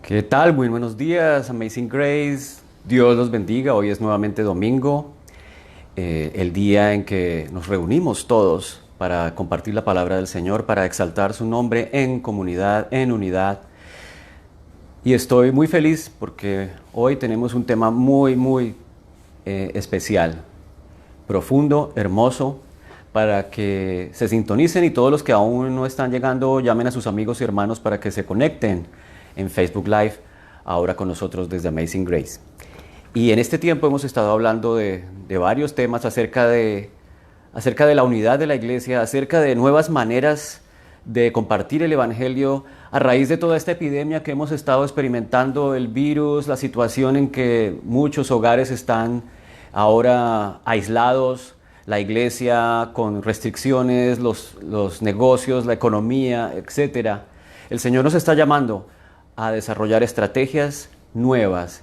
¿Qué tal? Muy buenos días, Amazing Grace. Dios los bendiga. Hoy es nuevamente domingo, el día en que nos reunimos todos para compartir la palabra del Señor, para exaltar su nombre en comunidad, en unidad. Y estoy muy feliz porque hoy tenemos un tema muy especial, profundo, hermoso, para que se sintonicen y todos los que aún no están llegando llamen a sus amigos y hermanos para que se conecten en Facebook Live, ahora con nosotros desde Amazing Grace. Y en este tiempo hemos estado hablando de varios temas acerca de la unidad de la iglesia, acerca de nuevas maneras de compartir el evangelio a raíz de toda esta epidemia que hemos estado experimentando, el virus, la situación en que muchos hogares están ahora aislados, la iglesia con restricciones, los negocios, la economía, etcétera. El Señor nos está llamando a desarrollar estrategias nuevas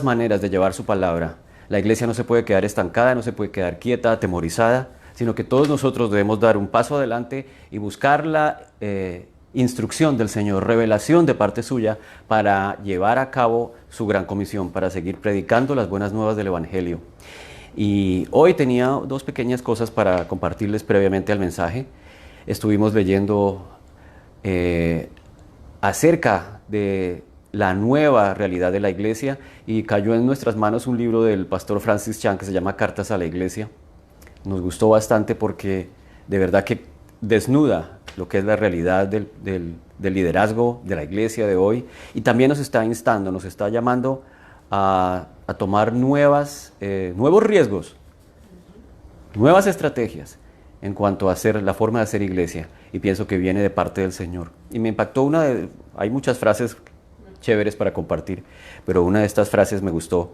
maneras de llevar su palabra. La iglesia no se puede quedar estancada, no se puede quedar quieta, atemorizada, sino que todos nosotros debemos dar un paso adelante y buscar la instrucción del Señor, revelación de parte suya para llevar a cabo su gran comisión, para seguir predicando las buenas nuevas del Evangelio. Y hoy tenía dos pequeñas cosas para compartirles previamente al mensaje. Estuvimos leyendo acerca de la nueva realidad de la iglesia y cayó en nuestras manos un libro del pastor Francis Chan que se llama Cartas a la Iglesia. Nos gustó bastante porque de verdad que desnuda lo que es la realidad del liderazgo de la iglesia de hoy, y también nos está instando, nos está llamando a tomar nuevos riesgos, nuevas estrategias en cuanto a la forma de hacer iglesia, y pienso que viene de parte del Señor. Y me impactó hay muchas frases chéveres para compartir, pero una de estas frases me gustó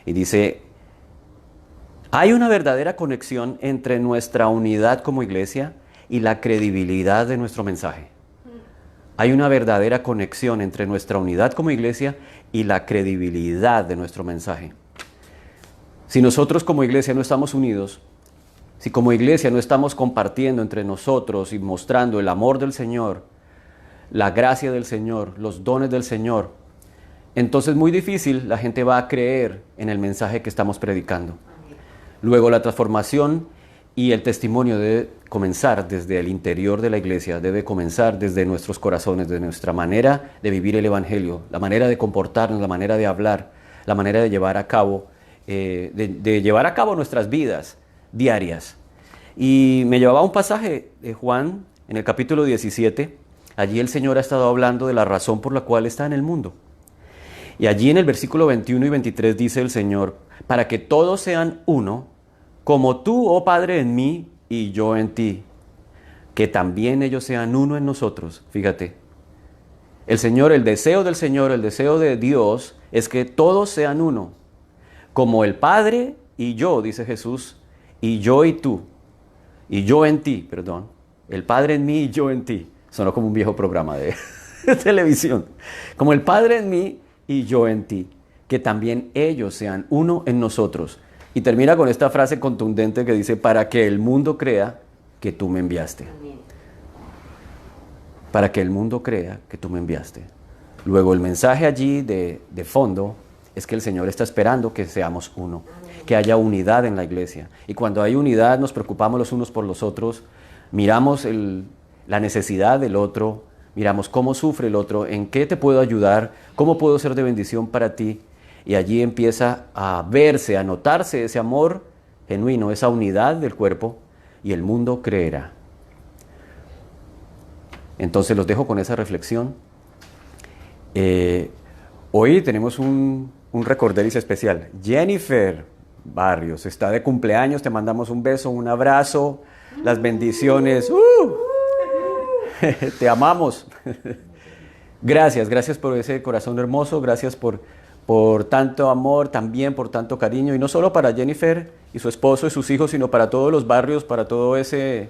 y dice: hay una verdadera conexión entre nuestra unidad como iglesia y la credibilidad de nuestro mensaje. Hay una verdadera conexión entre nuestra unidad como iglesia y la credibilidad de nuestro mensaje. Si nosotros como iglesia no estamos unidos, si como iglesia no estamos compartiendo entre nosotros y mostrando el amor del Señor, la gracia del Señor, los dones del Señor, entonces muy difícil la gente va a creer en el mensaje que estamos predicando. Luego la transformación y el testimonio debe comenzar desde el interior de la iglesia, debe comenzar desde nuestros corazones, de nuestra manera de vivir el evangelio, la manera de comportarnos, la manera de hablar, la manera de llevar a cabo, llevar a cabo nuestras vidas diarias. Y me llevaba a un pasaje de Juan en el capítulo 17. Allí el Señor ha estado hablando de la razón por la cual está en el mundo. Y allí en el versículo 21 y 23 dice el Señor: para que todos sean uno, como tú, oh Padre, en mí y yo en ti, que también ellos sean uno en nosotros. Fíjate, el deseo del Señor, el deseo de Dios es que todos sean uno, como el Padre y yo, dice Jesús, y yo y tú, y yo en ti, perdón, el Padre en mí y yo en ti. Sonó como un viejo programa de televisión. Como el Padre en mí y yo en ti, que también ellos sean uno en nosotros. Y termina con esta frase contundente que dice: para que el mundo crea que tú me enviaste. Para que el mundo crea que tú me enviaste. Luego el mensaje allí de fondo es que el Señor está esperando que seamos uno, que haya unidad en la iglesia. Y cuando hay unidad nos preocupamos los unos por los otros, miramos la necesidad del otro, miramos cómo sufre el otro, en qué te puedo ayudar, cómo puedo ser de bendición para ti. Y allí empieza a verse, a notarse ese amor genuino, esa unidad del cuerpo, y el mundo creerá. Entonces los dejo con esa reflexión. Hoy tenemos un recorderis especial. Jennifer Barrios está de cumpleaños, te mandamos un beso, un abrazo, las bendiciones. Te amamos. Gracias por ese corazón hermoso, gracias por tanto amor, también por tanto cariño, y no solo para Jennifer y su esposo y sus hijos, sino para todos los barrios, para todo esa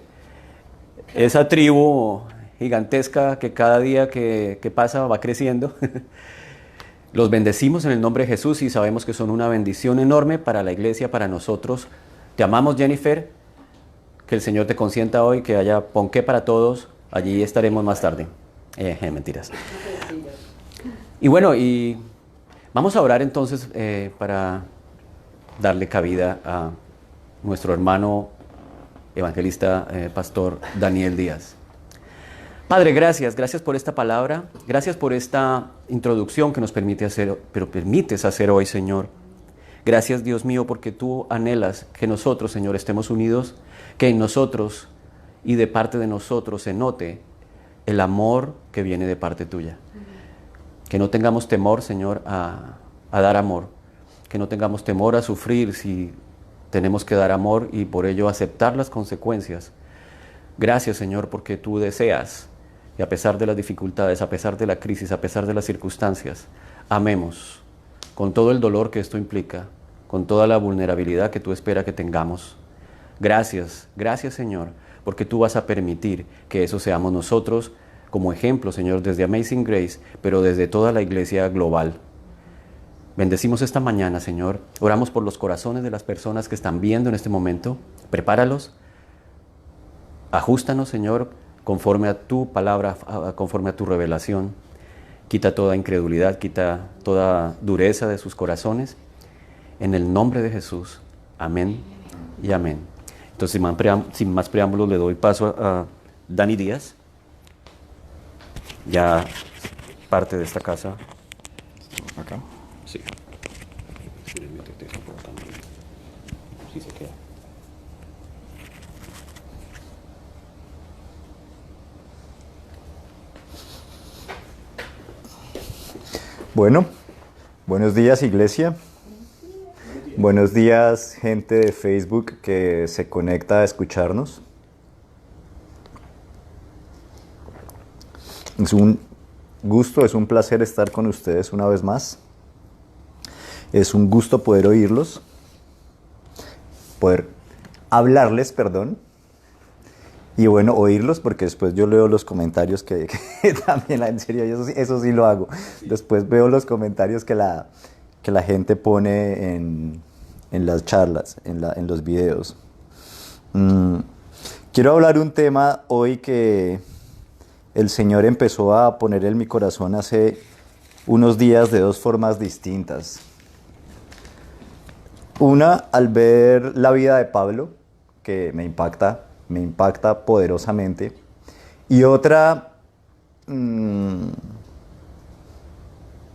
tribu gigantesca que cada día que pasa va creciendo. Los bendecimos en el nombre de Jesús y sabemos que son una bendición enorme para la iglesia, para nosotros. Te amamos, Jennifer, que el Señor te consienta hoy, que haya ponqué para todos. Allí estaremos más tarde. Mentiras. Y bueno, y vamos a orar entonces para darle cabida a nuestro hermano evangelista, pastor Daniel Díaz. Padre, gracias por esta palabra, gracias por esta introducción que nos permites hacer hoy, Señor. Gracias, Dios mío, porque tú anhelas que nosotros, Señor, estemos unidos, que en nosotros y de parte de nosotros se note el amor que viene de parte tuya. Que no tengamos temor, Señor, a dar amor, que no tengamos temor a sufrir si tenemos que dar amor y por ello aceptar las consecuencias. Gracias, Señor, porque tú deseas, y a pesar de las dificultades, a pesar de la crisis, a pesar de las circunstancias, amemos con todo el dolor que esto implica, con toda la vulnerabilidad que tú esperas que tengamos. Gracias, Señor, porque tú vas a permitir que eso seamos nosotros como ejemplo, Señor, desde Amazing Grace, pero desde toda la iglesia global. Bendecimos esta mañana, Señor. Oramos por los corazones de las personas que están viendo en este momento. Prepáralos. Ajústanos, Señor, conforme a tu palabra, conforme a tu revelación. Quita toda incredulidad, quita toda dureza de sus corazones. En el nombre de Jesús. Amén y amén. Entonces, sin más preámbulos, le doy paso a Dani Díaz. Ya parte de esta casa. Acá. Sí. Sí se queda. Bueno, buenos días, iglesia. Buenos días, gente de Facebook que se conecta a escucharnos. Es un gusto, es un placer estar con ustedes una vez más. Es un gusto poder oírlos, poder hablarles, perdón. Y bueno, oírlos porque después yo leo los comentarios que también, en serio, eso sí lo hago. Después veo los comentarios que la gente pone en las charlas, en los videos. Quiero hablar un tema hoy que el Señor empezó a poner en mi corazón hace unos días de dos formas distintas. Una, al ver la vida de Pablo, que me impacta poderosamente. Y otra, bueno,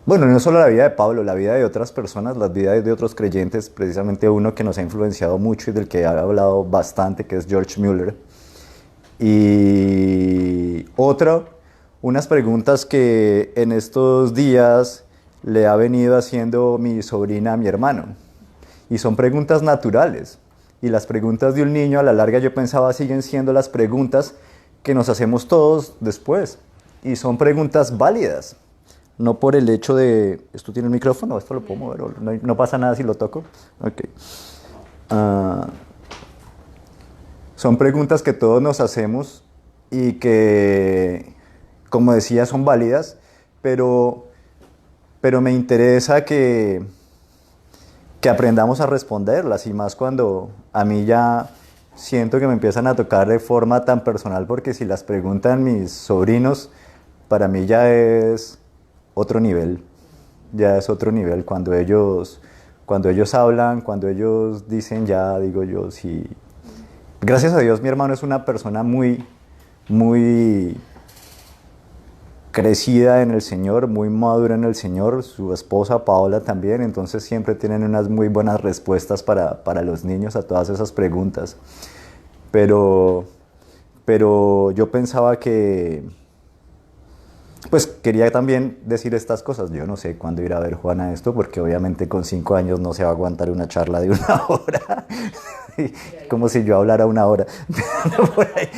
no solo la vida de Pablo, la vida de otras personas, las vidas de otros creyentes, precisamente uno que nos ha influenciado mucho y del que he hablado bastante, que es George Mueller. Y otra, unas preguntas que en estos días le ha venido haciendo mi sobrina a mi hermano. Y son preguntas naturales. Y las preguntas de un niño a la larga yo pensaba siguen siendo las preguntas que nos hacemos todos después. Y son preguntas válidas. No por el hecho de... ¿Esto tiene un micrófono? ¿Esto lo puedo mover? ¿No pasa nada si lo toco? Ok. Son preguntas que todos nos hacemos y que, como decía, son válidas, pero me interesa que aprendamos a responderlas, y más cuando a mí ya siento que me empiezan a tocar de forma tan personal, porque si las preguntan mis sobrinos, para mí ya es otro nivel, cuando ellos hablan, cuando ellos dicen, ya digo yo, sí. Gracias a Dios mi hermano es una persona muy crecida en el Señor, muy madura en el Señor, su esposa Paola también, entonces siempre tienen unas muy buenas respuestas para los niños a todas esas preguntas. Pero yo pensaba que, pues quería también decir estas cosas. Yo no sé cuándo ir a ver Juana esto, porque obviamente con 5 años no se va a aguantar una charla de 1 hora, como si yo hablara 1 hora. Por ahí.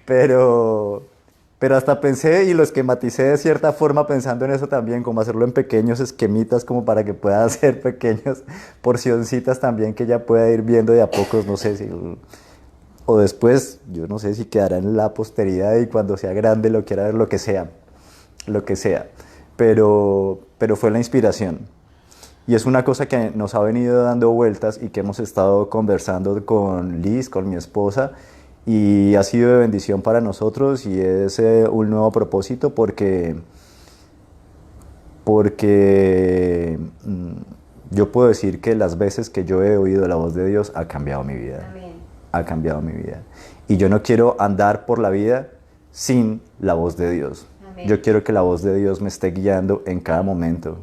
pero hasta pensé y lo esquematicé de cierta forma pensando en eso también, como hacerlo en pequeños esquemitas como para que pueda hacer pequeñas porcioncitas también que ya pueda ir viendo de a pocos, no sé si... O después, yo no sé si quedará en la posteridad y cuando sea grande lo quiera ver, lo que sea. Pero fue la inspiración. Y es una cosa que nos ha venido dando vueltas y que hemos estado conversando con Liz, con mi esposa, y ha sido de bendición para nosotros y es un nuevo propósito porque yo puedo decir que las veces que yo he oído la voz de Dios ha cambiado mi vida. Amén. Ha cambiado mi vida. Y yo no quiero andar por la vida sin la voz de Dios. Amén. Yo quiero que la voz de Dios me esté guiando en cada momento,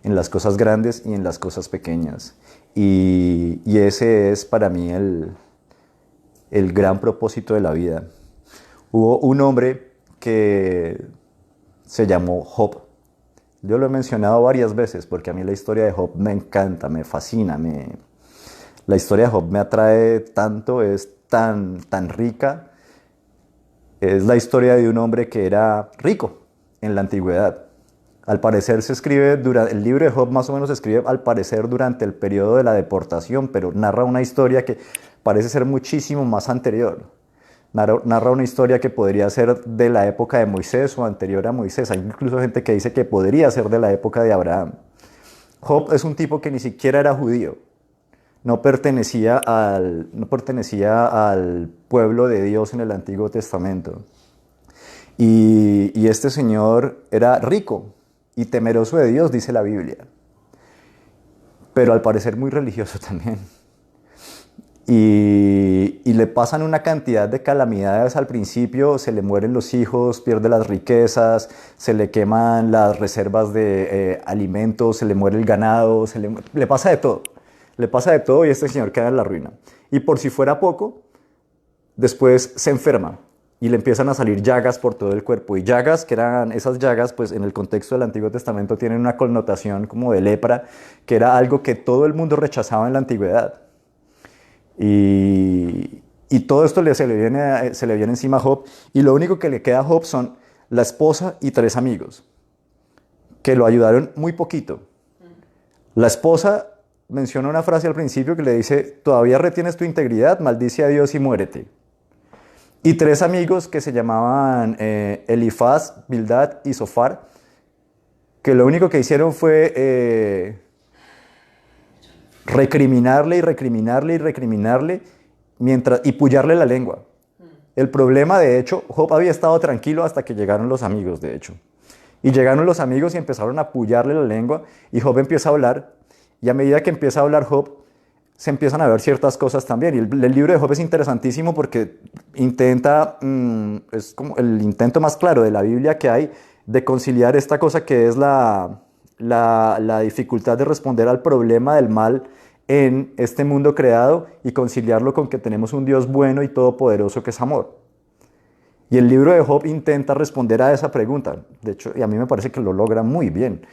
en las cosas grandes y en las cosas pequeñas. Y ese es para mí el gran propósito de la vida. Hubo un hombre que se llamó Job. Yo lo he mencionado varias veces porque a mí la historia de Job me encanta, me fascina. La historia de Job me atrae tanto, es tan rica. Es la historia de un hombre que era rico en la antigüedad. Al parecer el libro de Job más o menos se escribe al parecer durante el periodo de la deportación, pero narra una historia que parece ser muchísimo más anterior. Narra una historia que podría ser de la época de Moisés o anterior a Moisés. Hay incluso gente que dice que podría ser de la época de Abraham. Job es un tipo que ni siquiera era judío. No pertenecía al pueblo de Dios en el Antiguo Testamento. Y este señor era rico y temeroso de Dios, dice la Biblia. Pero al parecer muy religioso también. Y le pasan una cantidad de calamidades al principio, se le mueren los hijos, pierde las riquezas, se le queman las reservas de alimentos, se le muere el ganado, le pasa de todo. Le pasa de todo y este señor queda en la ruina. Y por si fuera poco, después se enferma y le empiezan a salir llagas por todo el cuerpo. Y llagas, que eran esas llagas, pues en el contexto del Antiguo Testamento tienen una connotación como de lepra, que era algo que todo el mundo rechazaba en la antigüedad. Y todo esto se le viene encima a Job, y lo único que le queda a Job son la esposa y 3 amigos, que lo ayudaron muy poquito. La esposa menciona una frase al principio que le dice: todavía retienes tu integridad, maldice a Dios y muérete. Y 3 amigos que se llamaban Elifaz, Bildad y Zofar, que lo único que hicieron fue recriminarle y pullarle la lengua. El problema, de hecho, Job había estado tranquilo hasta que llegaron los amigos, de hecho. Y llegaron los amigos y empezaron a pullarle la lengua, y Job empieza a hablar, y a medida que empieza a hablar Job, se empiezan a ver ciertas cosas también. Y el libro de Job es interesantísimo porque es como el intento más claro de la Biblia que hay de conciliar esta cosa que es la dificultad de responder al problema del mal en este mundo creado y conciliarlo con que tenemos un Dios bueno y todopoderoso que es amor. Y el libro de Job intenta responder a esa pregunta. De hecho, y a mí me parece que lo logra muy bien.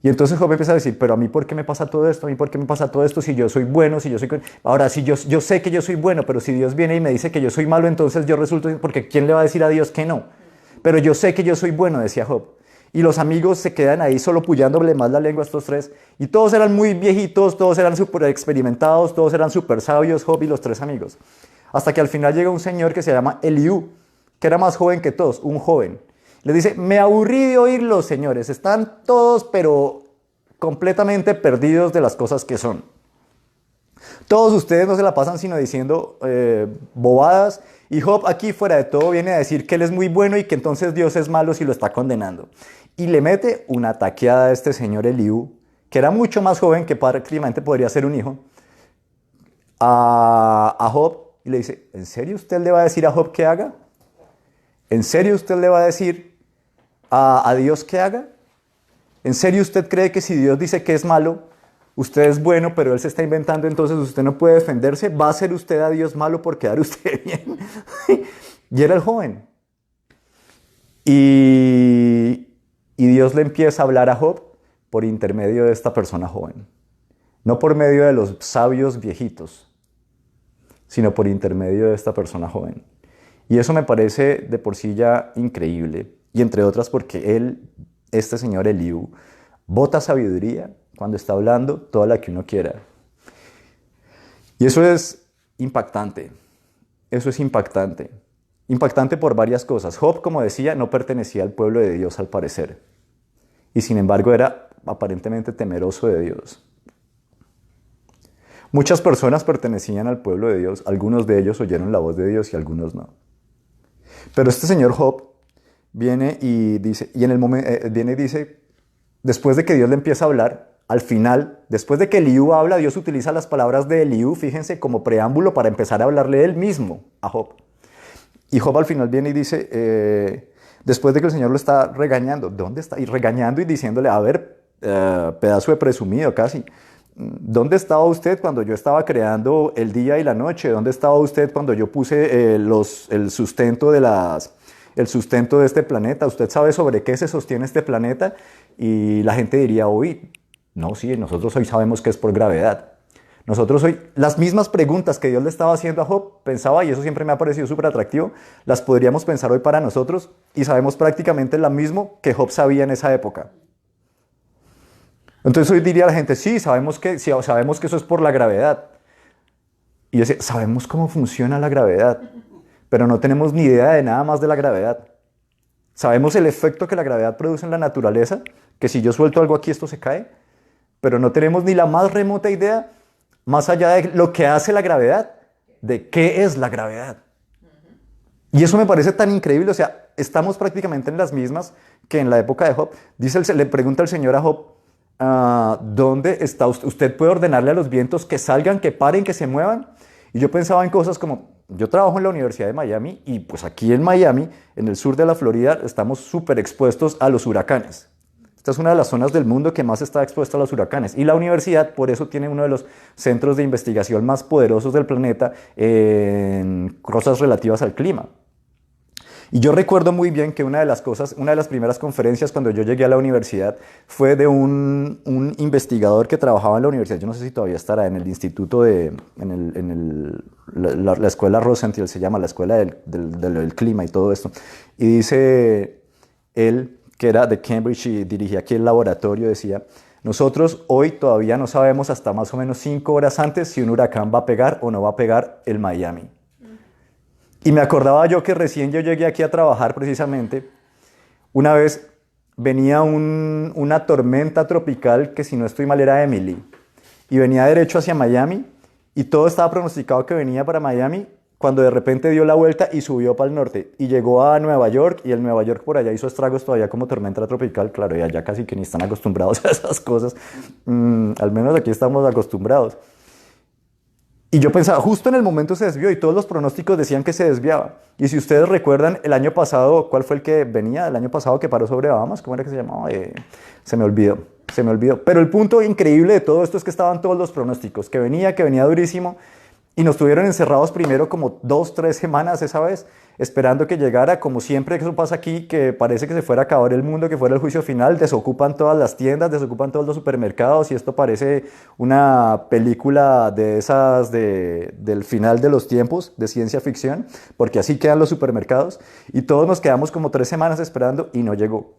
Y entonces Job empieza a decir: pero a mí, ¿por qué me pasa todo esto? ¿A mí por qué me pasa todo esto si yo soy bueno, si yo soy... Ahora, si yo sé que yo soy bueno, pero si Dios viene y me dice que yo soy malo, entonces yo resulto... Porque ¿quién le va a decir a Dios que no? Pero yo sé que yo soy bueno, decía Job. Y los amigos se quedan ahí solo pullándole más la lengua a estos 3. Y todos eran muy viejitos, todos eran súper experimentados, todos eran súper sabios, Job y los 3 amigos. Hasta que al final llega un señor que se llama Eliú, que era más joven que todos, un joven. Les dice: me aburrí de oírlos, señores, están todos pero completamente perdidos de las cosas que son. Todos ustedes no se la pasan sino diciendo bobadas, y Job aquí fuera de todo viene a decir que él es muy bueno y que entonces Dios es malo si lo está condenando. Y le mete una taqueada a este señor Eliú, que era mucho más joven, que prácticamente podría ser un hijo, a Job, y le dice: ¿en serio usted le va a decir a Job que haga? ¿En serio usted le va a decir a Dios que haga? ¿En serio usted cree que si Dios dice que es malo, usted es bueno, pero Él se está inventando, entonces usted no puede defenderse? ¿Va a ser usted a Dios malo por quedar usted bien? Y era el joven. Y Dios le empieza a hablar a Job por intermedio de esta persona joven. No por medio de los sabios viejitos, sino por intermedio de esta persona joven. Y eso me parece de por sí ya increíble. Y entre otras porque este señor Eliú, bota sabiduría cuando está hablando, toda la que uno quiera. Y eso es impactante. Eso es impactante. Impactante por varias cosas. Job, como decía, no pertenecía al pueblo de Dios al parecer. Y sin embargo era aparentemente temeroso de Dios. Muchas personas pertenecían al pueblo de Dios, algunos de ellos oyeron la voz de Dios y algunos no. Pero este señor Job viene y dice, viene y dice, después de que Dios le empieza a hablar, al final, después de que Eliú habla, Dios utiliza las palabras de Eliú, fíjense, como preámbulo para empezar a hablarle él mismo a Job. Y Job al final viene y dice, después de que el Señor lo está regañando, ¿dónde está? Y regañando y diciéndole, a ver, pedazo de presumido casi, ¿dónde estaba usted cuando yo estaba creando el día y la noche? ¿Dónde estaba usted cuando yo puse el sustento el sustento de este planeta? ¿Usted sabe sobre qué se sostiene este planeta? Y la gente diría, uy, no, sí, nosotros hoy sabemos que es por gravedad. Nosotros hoy, las mismas preguntas que Dios le estaba haciendo a Job, pensaba, y eso siempre me ha parecido súper atractivo, las podríamos pensar hoy para nosotros y sabemos prácticamente lo mismo que Job sabía en esa época. Entonces hoy diría la gente, sí, sabemos que eso es por la gravedad. Y yo decía, sabemos cómo funciona la gravedad, pero no tenemos ni idea de nada más de la gravedad. Sabemos el efecto que la gravedad produce en la naturaleza, que si yo suelto algo aquí esto se cae, pero no tenemos ni la más remota idea, más allá de lo que hace la gravedad, de qué es la gravedad. Y eso me parece tan increíble, o sea, estamos prácticamente en las mismas que en la época de Job. Le pregunta el Señor a Job, ¿dónde está usted? ¿Usted puede ordenarle a los vientos que salgan, que paren, que se muevan? Y yo pensaba en cosas como, yo trabajo en la Universidad de Miami y pues aquí en Miami, en el sur de la Florida, estamos súper expuestos a los huracanes. Esta es una de las zonas del mundo que más está expuesta a los huracanes. Y la universidad, por eso, tiene uno de los centros de investigación más poderosos del planeta en cosas relativas al clima. Y yo recuerdo muy bien que una de las primeras conferencias cuando yo llegué a la universidad fue de un investigador que trabajaba en la universidad, yo no sé si todavía estará, en el instituto la escuela Rosenthal se llama, la escuela del clima y todo esto. Y dice él, que era de Cambridge y dirigía aquí el laboratorio, decía, nosotros hoy todavía no sabemos hasta más o menos 5 horas antes si un huracán va a pegar o no va a pegar el Miami. Y me acordaba yo que recién yo llegué aquí a trabajar precisamente, una vez venía una tormenta tropical que si no estoy mal era Emily, y venía derecho hacia Miami, y todo estaba pronosticado que venía para Miami, cuando de repente dio la vuelta y subió para el norte, y llegó a Nueva York, y el Nueva York por allá hizo estragos todavía como tormenta tropical, claro, y allá casi que ni están acostumbrados a esas cosas, al menos aquí estamos acostumbrados. Y yo pensaba, justo en el momento se desvió y todos los pronósticos decían que se desviaba. Y si ustedes recuerdan, el año pasado, ¿cuál fue el que venía? El año pasado que paró sobre Bahamas, ¿cómo era que se llamaba? Se me olvidó. Pero el punto increíble de todo esto es que estaban todos los pronósticos, que venía durísimo. Y nos tuvieron encerrados primero como 2, 3 semanas esa vez, esperando que llegara, como siempre que eso pasa aquí, que parece que se fuera a acabar el mundo, que fuera el juicio final, desocupan todas las tiendas, desocupan todos los supermercados y esto parece una película de esas del final de los tiempos, de ciencia ficción, porque así quedan los supermercados y todos nos quedamos como 3 semanas esperando y no llegó.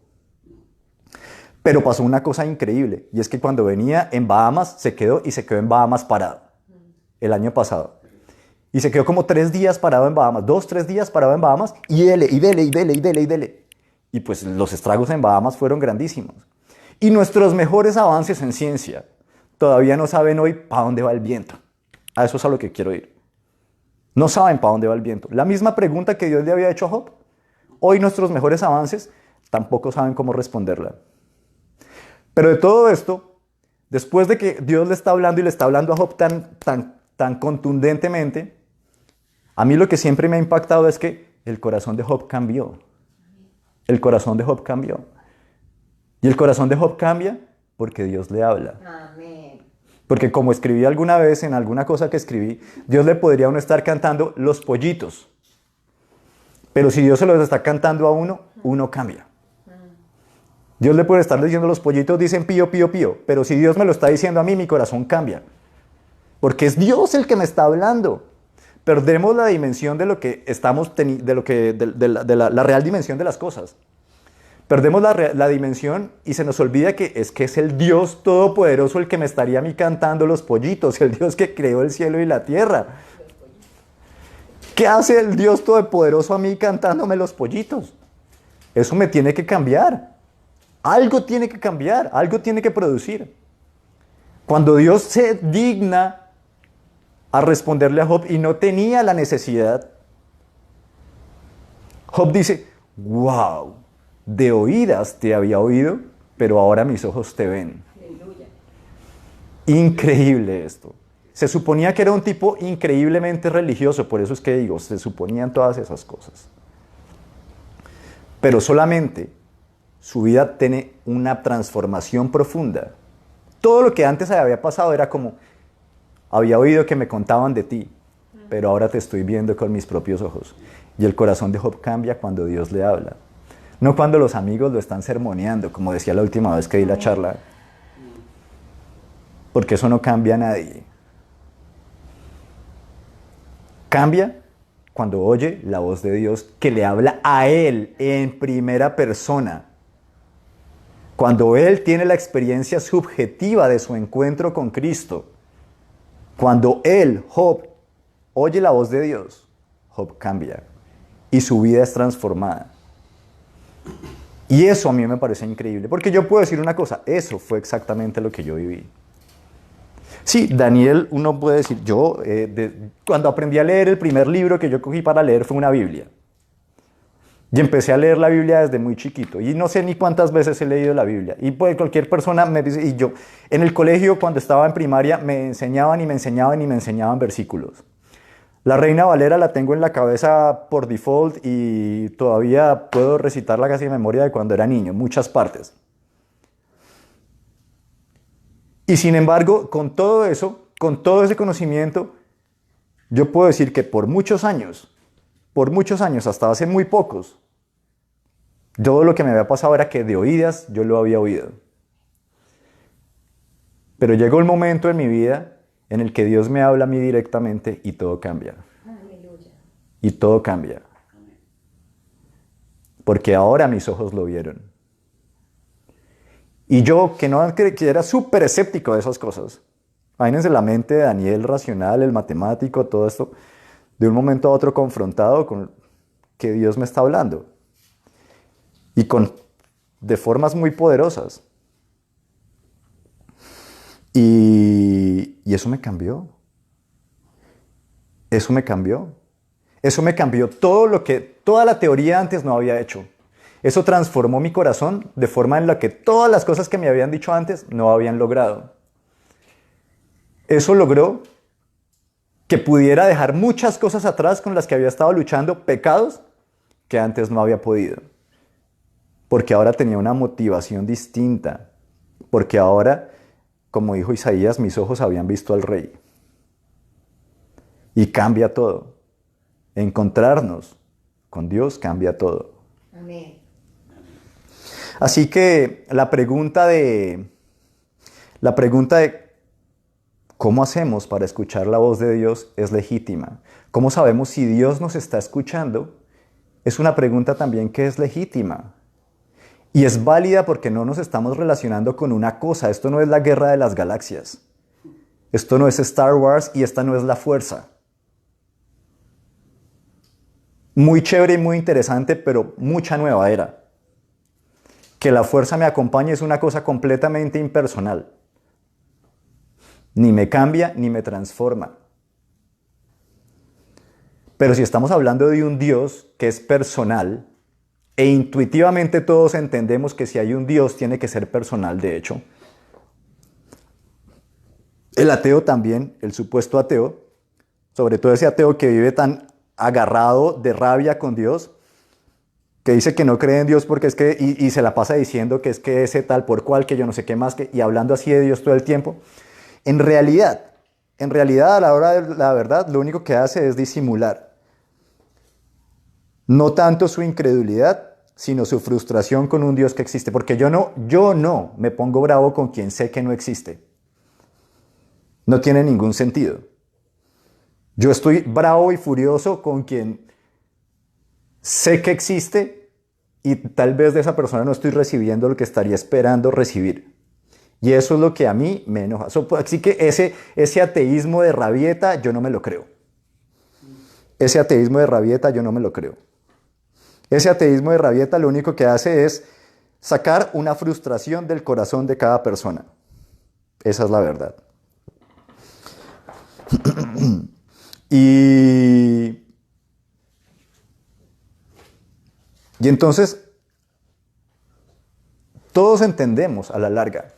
Pero pasó una cosa increíble y es que cuando venía en Bahamas se quedó en Bahamas parado. El año pasado. Y se quedó como 3 días parado en Bahamas, 2, 3 días parado en Bahamas, y dele. Y pues los estragos en Bahamas fueron grandísimos. Y nuestros mejores avances en ciencia todavía no saben hoy para dónde va el viento. A eso es a lo que quiero ir. No saben para dónde va el viento. La misma pregunta que Dios le había hecho a Job. Hoy nuestros mejores avances tampoco saben cómo responderla. Pero de todo esto, después de que Dios le está hablando y le está hablando a Job tan contundentemente, a mí lo que siempre me ha impactado es que el corazón de Job cambió. El corazón de Job cambió. Y el corazón de Job cambia porque Dios le habla. Amén. Porque como escribí alguna vez en alguna cosa que escribí, Dios le podría a uno estar cantando los pollitos. Pero si Dios se los está cantando a uno cambia. Dios le puede estar diciendo los pollitos dicen pío, pío, pío. Pero si Dios me lo está diciendo a mí, mi corazón cambia. Porque es Dios el que me está hablando. Perdemos la dimensión de lo que estamos la real dimensión de las cosas. Perdemos la dimensión y se nos olvida que es el Dios todopoderoso el que me estaría a mí cantando los pollitos, el Dios que creó el cielo y la tierra. ¿Qué hace el Dios todopoderoso a mí cantándome los pollitos? Eso me tiene que cambiar. Algo tiene que cambiar, algo tiene que producir. Cuando Dios se digna a responderle a Job y no tenía la necesidad. Job dice, wow, de oídas te había oído, pero ahora mis ojos te ven. Aleluya. Increíble esto. Se suponía que era un tipo increíblemente religioso, por eso es que digo, se suponían todas esas cosas. Pero solamente su vida tiene una transformación profunda. Todo lo que antes había pasado era como, había oído que me contaban de ti, pero ahora te estoy viendo con mis propios ojos. Y el corazón de Job cambia cuando Dios le habla. No cuando los amigos lo están sermoneando, como decía la última vez que di la charla. Porque eso no cambia a nadie. Cambia cuando oye la voz de Dios que le habla a él en primera persona. Cuando él tiene la experiencia subjetiva de su encuentro con Cristo. Cuando él, Job, oye la voz de Dios, Job cambia y su vida es transformada. Y eso a mí me parece increíble, porque yo puedo decir una cosa, eso fue exactamente lo que yo viví. Sí, Daniel, uno puede decir, cuando aprendí a leer, el primer libro que yo cogí para leer fue una Biblia. Y empecé a leer la Biblia desde muy chiquito. Y no sé ni cuántas veces he leído la Biblia. Y pues cualquier persona me dice, y yo, en el colegio, cuando estaba en primaria, me enseñaban y me enseñaban y me enseñaban versículos. La Reina Valera la tengo en la cabeza por default y todavía puedo recitarla casi de memoria de cuando era niño, muchas partes. Y sin embargo, con todo eso, con todo ese conocimiento, yo puedo decir que por muchos años, hasta hace muy pocos, todo lo que me había pasado era que de oídas yo lo había oído. Pero llegó el momento en mi vida en el que Dios me habla a mí directamente y todo cambia. Aleluya. Y todo cambia. Porque ahora mis ojos lo vieron. Y yo, que era súper escéptico de esas cosas. Imagínense la mente de Daniel racional, el matemático, todo esto, de un momento a otro confrontado con que Dios me está hablando. Y de formas muy poderosas. Y eso me cambió. Eso me cambió. Eso me cambió toda la teoría antes no había hecho. Eso transformó mi corazón de forma en la que todas las cosas que me habían dicho antes no habían logrado. Eso logró que pudiera dejar muchas cosas atrás con las que había estado luchando, pecados que antes no había podido. Porque ahora tenía una motivación distinta. Porque ahora, como dijo Isaías, mis ojos habían visto al Rey. Y cambia todo. Encontrarnos con Dios cambia todo. Amén. Así que la pregunta de ¿cómo hacemos para escuchar la voz de Dios? Es legítima. ¿Cómo sabemos si Dios nos está escuchando? Es una pregunta también que es legítima. Y es válida porque no nos estamos relacionando con una cosa. Esto no es la guerra de las galaxias. Esto no es Star Wars y esta no es la fuerza. Muy chévere y muy interesante, pero mucha nueva era. Que la fuerza me acompañe es una cosa completamente impersonal. Ni me cambia ni me transforma. Pero si estamos hablando de un Dios que es personal, e intuitivamente todos entendemos que si hay un Dios tiene que ser personal, de hecho. El ateo también, el supuesto ateo, sobre todo ese ateo que vive tan agarrado de rabia con Dios, que dice que no cree en Dios porque es que, y se la pasa diciendo que es que ese tal por cual, que yo no sé qué más, y hablando así de Dios todo el tiempo. En realidad, a la hora de la verdad, lo único que hace es disimular. No tanto su incredulidad, sino su frustración con un Dios que existe. Porque yo no me pongo bravo con quien sé que no existe. No tiene ningún sentido. Yo estoy bravo y furioso con quien sé que existe y tal vez de esa persona no estoy recibiendo lo que estaría esperando recibir. Y eso es lo que a mí me enoja. Así que ese ateísmo de rabieta yo no me lo creo. Ese ateísmo de rabieta yo no me lo creo. Ese ateísmo de rabieta lo único que hace es sacar una frustración del corazón de cada persona. Esa es la verdad. Y entonces, todos entendemos a la larga.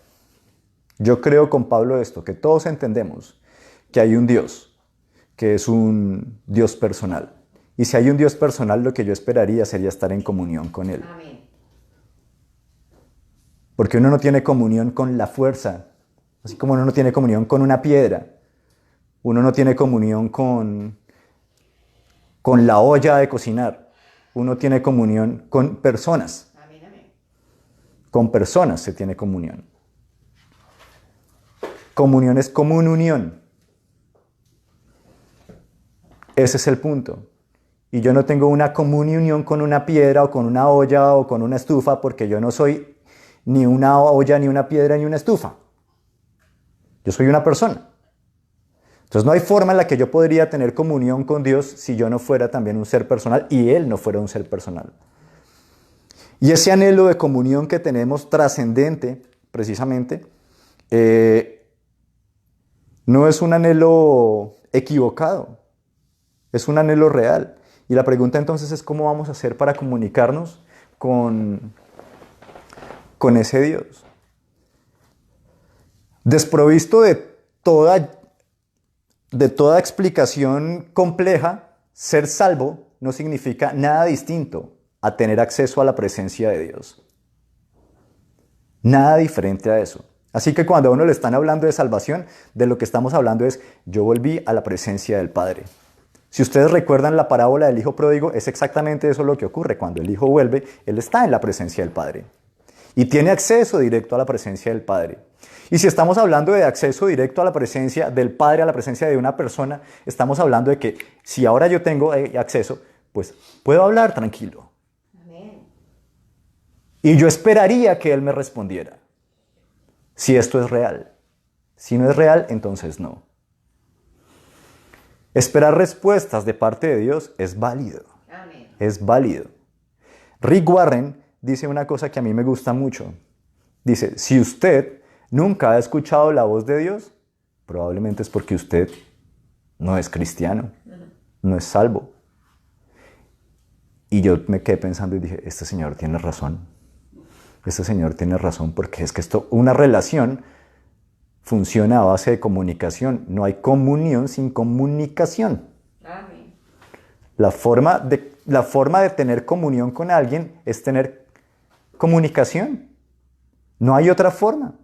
Yo creo con Pablo esto, que todos entendemos que hay un Dios, que es un Dios personal. Y si hay un Dios personal, lo que yo esperaría sería estar en comunión con Él. Amén. Porque uno no tiene comunión con la fuerza, así como uno no tiene comunión con una piedra. Uno no tiene comunión con la olla de cocinar. Uno tiene comunión con personas. Amén, amén. Con personas se tiene comunión. Comunión es común unión. Ese es el punto. Y yo no tengo una común unión con una piedra o con una olla o con una estufa porque yo no soy ni una olla, ni una piedra, ni una estufa. Yo soy una persona. Entonces no hay forma en la que yo podría tener comunión con Dios si yo no fuera también un ser personal y Él no fuera un ser personal. Y ese anhelo de comunión que tenemos trascendente, precisamente, no es un anhelo equivocado, es un anhelo real. Y la pregunta entonces es cómo vamos a hacer para comunicarnos con ese Dios. Desprovisto de toda explicación compleja, ser salvo no significa nada distinto a tener acceso a la presencia de Dios. Nada diferente a eso. Así que cuando a uno le están hablando de salvación, de lo que estamos hablando es, yo volví a la presencia del Padre. Si ustedes recuerdan la parábola del hijo pródigo, es exactamente eso lo que ocurre. Cuando el hijo vuelve, él está en la presencia del Padre. Y tiene acceso directo a la presencia del Padre. Y si estamos hablando de acceso directo a la presencia del Padre, a la presencia de una persona, estamos hablando de que si ahora yo tengo acceso, pues puedo hablar tranquilo. Amén. Y yo esperaría que Él me respondiera. Si esto es real. Si no es real, entonces no. Esperar respuestas de parte de Dios es válido. Amén. Es válido. Rick Warren dice una cosa que a mí me gusta mucho. Dice, si usted nunca ha escuchado la voz de Dios, probablemente es porque usted no es cristiano, no es salvo. Y yo me quedé pensando y dije, este señor tiene razón. Este señor tiene razón porque es que una relación funciona a base de comunicación. No hay comunión sin comunicación. Amén. La forma de tener comunión con alguien es tener comunicación. No hay otra forma.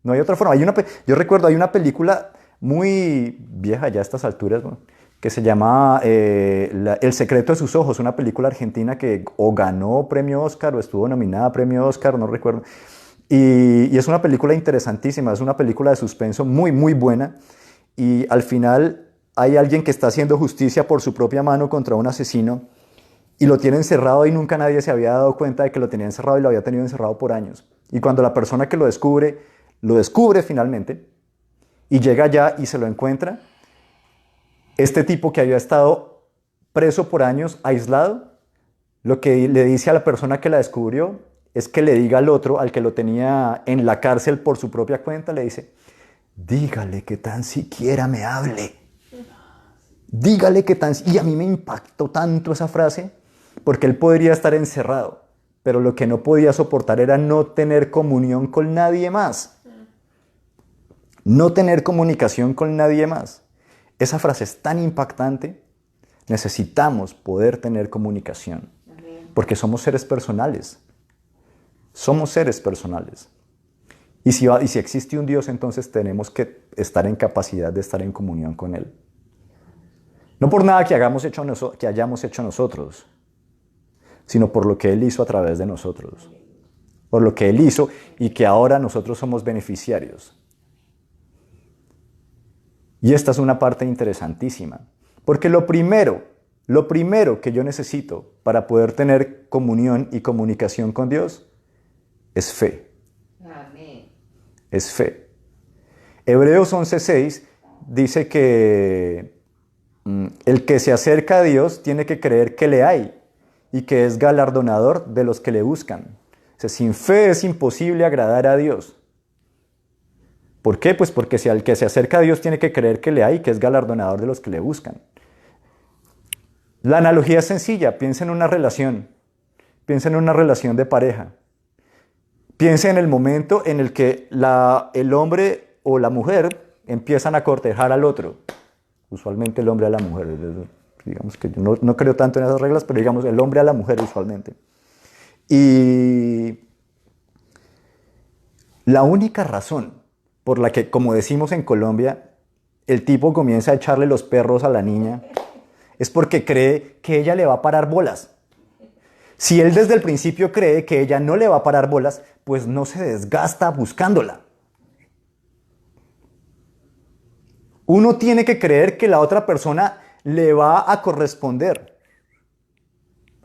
No hay otra forma. Yo recuerdo, hay una película muy vieja ya a estas alturas, ¿no?, que se llama El secreto de sus ojos, una película argentina que o ganó premio Oscar o estuvo nominada a premio Oscar, no recuerdo. Y es una película interesantísima, es una película de suspenso muy, muy buena. Y al final hay alguien que está haciendo justicia por su propia mano contra un asesino y lo tiene encerrado y nunca nadie se había dado cuenta de que lo tenía encerrado y lo había tenido encerrado por años. Y cuando la persona que lo descubre finalmente y llega allá y se lo encuentra, este tipo que había estado preso por años, aislado, lo que le dice a la persona que la descubrió es que le diga al otro, al que lo tenía en la cárcel por su propia cuenta, le dice, dígale que tan siquiera me hable. Dígale que tan... Y a mí me impactó tanto esa frase, porque él podría estar encerrado, pero lo que no podía soportar era no tener comunión con nadie más. No tener comunicación con nadie más. Esa frase es tan impactante. Necesitamos poder tener comunicación, porque somos seres personales. Somos seres personales. Y si existe un Dios, entonces tenemos que estar en capacidad de estar en comunión con Él. No por nada que hayamos hecho nosotros, sino por lo que Él hizo a través de nosotros. Por lo que Él hizo y que ahora nosotros somos beneficiarios. Y esta es una parte interesantísima, porque lo primero que yo necesito para poder tener comunión y comunicación con Dios es fe. Amén. Es fe. Hebreos 11:6 dice que el que se acerca a Dios tiene que creer que le hay y que es galardonador de los que le buscan. O sea, sin fe es imposible agradar a Dios. ¿Por qué? Pues porque si al que se acerca a Dios tiene que creer que le hay y que es galardonador de los que le buscan. La analogía es sencilla, piensa en una relación, piensa en una relación de pareja. Piensa en el momento en el que el hombre o la mujer empiezan a cortejar al otro. Usualmente el hombre a la mujer. Digamos que yo no creo tanto en esas reglas, pero digamos el hombre a la mujer usualmente. Y la única razón por la que, como decimos en Colombia, el tipo comienza a echarle los perros a la niña es porque cree que ella le va a parar bolas. Si él desde el principio cree que ella no le va a parar bolas, pues no se desgasta buscándola. Uno tiene que creer que la otra persona le va a corresponder.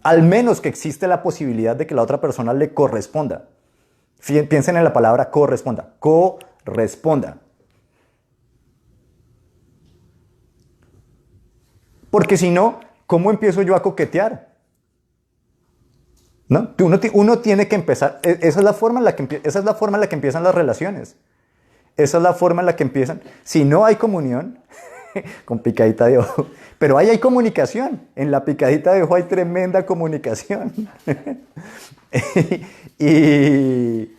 Al menos que existe la posibilidad de que la otra persona le corresponda. Piensen en la palabra corresponda. Corresponda. Porque si no, ¿cómo empiezo yo a coquetear? ¿No? Uno tiene que empezar. Esa es la forma en la que empiezan las relaciones. Esa es la forma en la que empiezan. Si no hay comunión, con picadita de ojo, pero ahí hay comunicación. En la picadita de ojo hay tremenda comunicación. y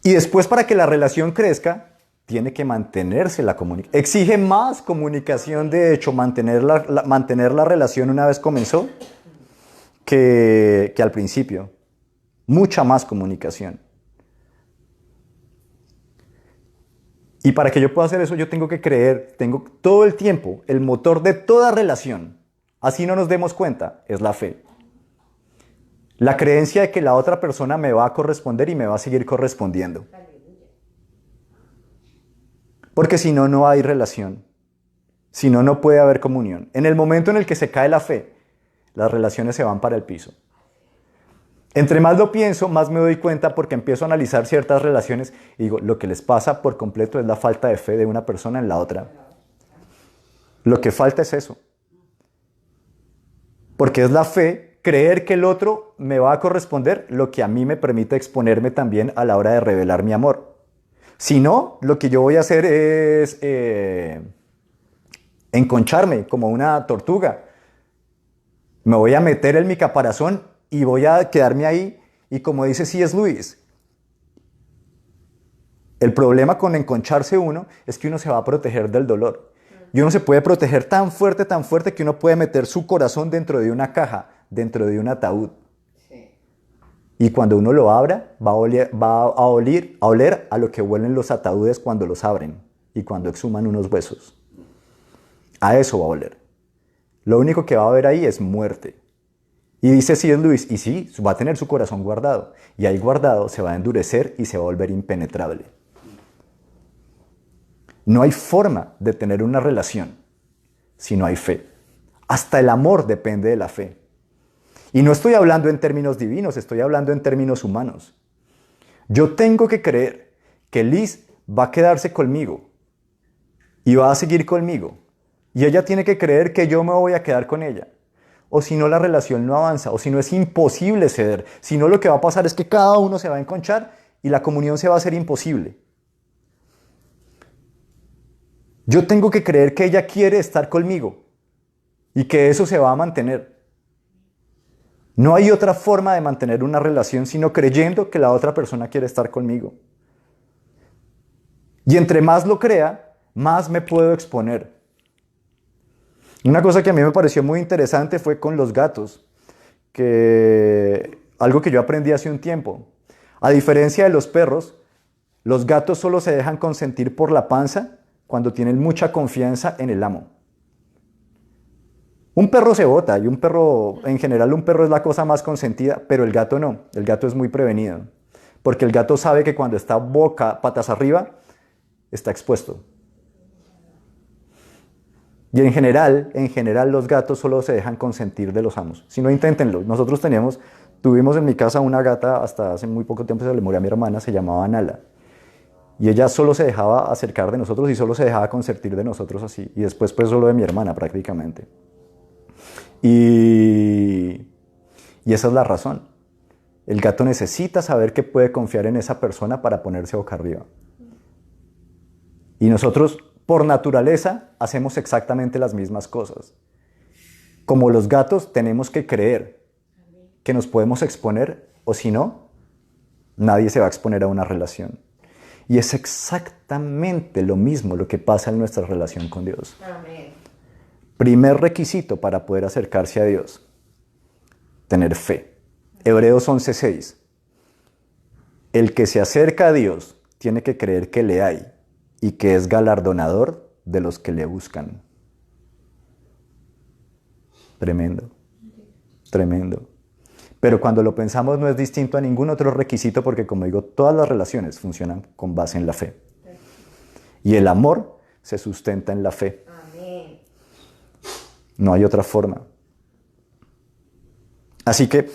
después, para que la relación crezca, tiene que mantenerse la comunicación. Exige más comunicación, de hecho, mantener la relación una vez comenzó que al principio. Mucha más comunicación. Y para que yo pueda hacer eso, yo tengo que creer, tengo todo el tiempo, el motor de toda relación, así no nos demos cuenta, es la fe. La creencia de que la otra persona me va a corresponder y me va a seguir correspondiendo. Porque si no, no hay relación. Si no, no puede haber comunión. En el momento en el que se cae la fe, las relaciones se van para el piso. Entre más lo pienso, más me doy cuenta, porque empiezo a analizar ciertas relaciones y digo, lo que les pasa por completo es la falta de fe de una persona en la otra. Lo que falta es eso. Porque es la fe, creer que el otro me va a corresponder, lo que a mí me permite exponerme también a la hora de revelar mi amor. Si no, lo que yo voy a hacer es enconcharme como una tortuga. Me voy a meter en mi caparazón y voy a quedarme ahí, y como dice C.S. Lewis, el problema con enconcharse uno es que uno se va a proteger del dolor. Y uno se puede proteger tan fuerte que uno puede meter su corazón dentro de una caja, dentro de un ataúd. Sí. Y cuando uno lo abra, va a oler a lo que huelen los ataúdes cuando los abren y cuando exhuman unos huesos. A eso va a oler. Lo único que va a haber ahí es muerte. Y dice C.S. Lewis, y sí, va a tener su corazón guardado. Y ahí guardado se va a endurecer y se va a volver impenetrable. No hay forma de tener una relación si no hay fe. Hasta el amor depende de la fe. Y no estoy hablando en términos divinos, estoy hablando en términos humanos. Yo tengo que creer que Liz va a quedarse conmigo y va a seguir conmigo. Y ella tiene que creer que yo me voy a quedar con ella. O si no, la relación no avanza, o si no, es imposible ceder. Si no, lo que va a pasar es que cada uno se va a enconchar y la comunión se va a hacer imposible. Yo tengo que creer que ella quiere estar conmigo y que eso se va a mantener. No hay otra forma de mantener una relación sino creyendo que la otra persona quiere estar conmigo. Y entre más lo crea, más me puedo exponer. Una cosa que a mí me pareció muy interesante fue con los gatos, algo que yo aprendí hace un tiempo. A diferencia de los perros, los gatos solo se dejan consentir por la panza cuando tienen mucha confianza en el amo. Un perro se bota, y en general un perro es la cosa más consentida, pero el gato no, el gato es muy prevenido, porque el gato sabe que cuando está patas arriba, está expuesto. Y en general los gatos solo se dejan consentir de los amos. Si no, inténtenlo. Nosotros tuvimos en mi casa una gata hasta hace muy poco tiempo, se le murió a mi hermana, se llamaba Nala. Y ella solo se dejaba acercar de nosotros y solo se dejaba consentir de nosotros así. Y después pues solo de mi hermana prácticamente. Y esa es la razón. El gato necesita saber que puede confiar en esa persona para ponerse boca arriba. Y nosotros, por naturaleza, hacemos exactamente las mismas cosas. Como los gatos, tenemos que creer que nos podemos exponer, o si no, nadie se va a exponer a una relación. Y es exactamente lo mismo lo que pasa en nuestra relación con Dios. Amén. Primer requisito para poder acercarse a Dios: tener fe. Hebreos 11:6. El que se acerca a Dios tiene que creer que le hay y que es galardonador de los que le buscan. Tremendo, tremendo. Pero cuando lo pensamos no es distinto a ningún otro requisito porque, como digo, todas las relaciones funcionan con base en la fe. Y el amor se sustenta en la fe. Amén. No hay otra forma. Así que,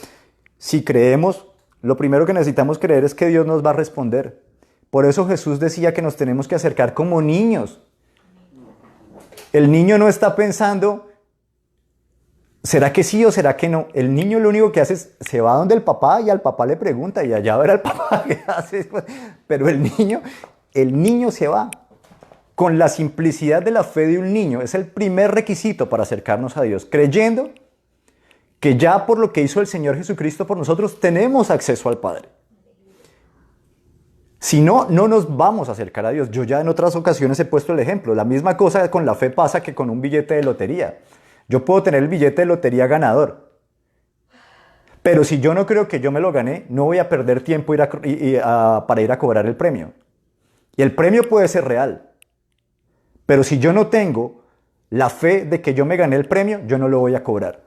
si creemos, lo primero que necesitamos creer es que Dios nos va a responder. Por eso Jesús decía que nos tenemos que acercar como niños. El niño no está pensando, ¿será que sí o será que no? El niño lo único que hace es, se va donde el papá y al papá le pregunta y allá verá el papá qué hace. Pero el niño se va. Con la simplicidad de la fe de un niño, es el primer requisito para acercarnos a Dios, creyendo que ya por lo que hizo el Señor Jesucristo por nosotros, tenemos acceso al Padre. Si no, no nos vamos a acercar a Dios. Yo ya en otras ocasiones he puesto el ejemplo. La misma cosa con la fe pasa que con un billete de lotería. Yo puedo tener el billete de lotería ganador, pero si yo no creo que yo me lo gané, no voy a perder tiempo para ir a cobrar el premio. Y el premio puede ser real. Pero si yo no tengo la fe de que yo me gané el premio, yo no lo voy a cobrar.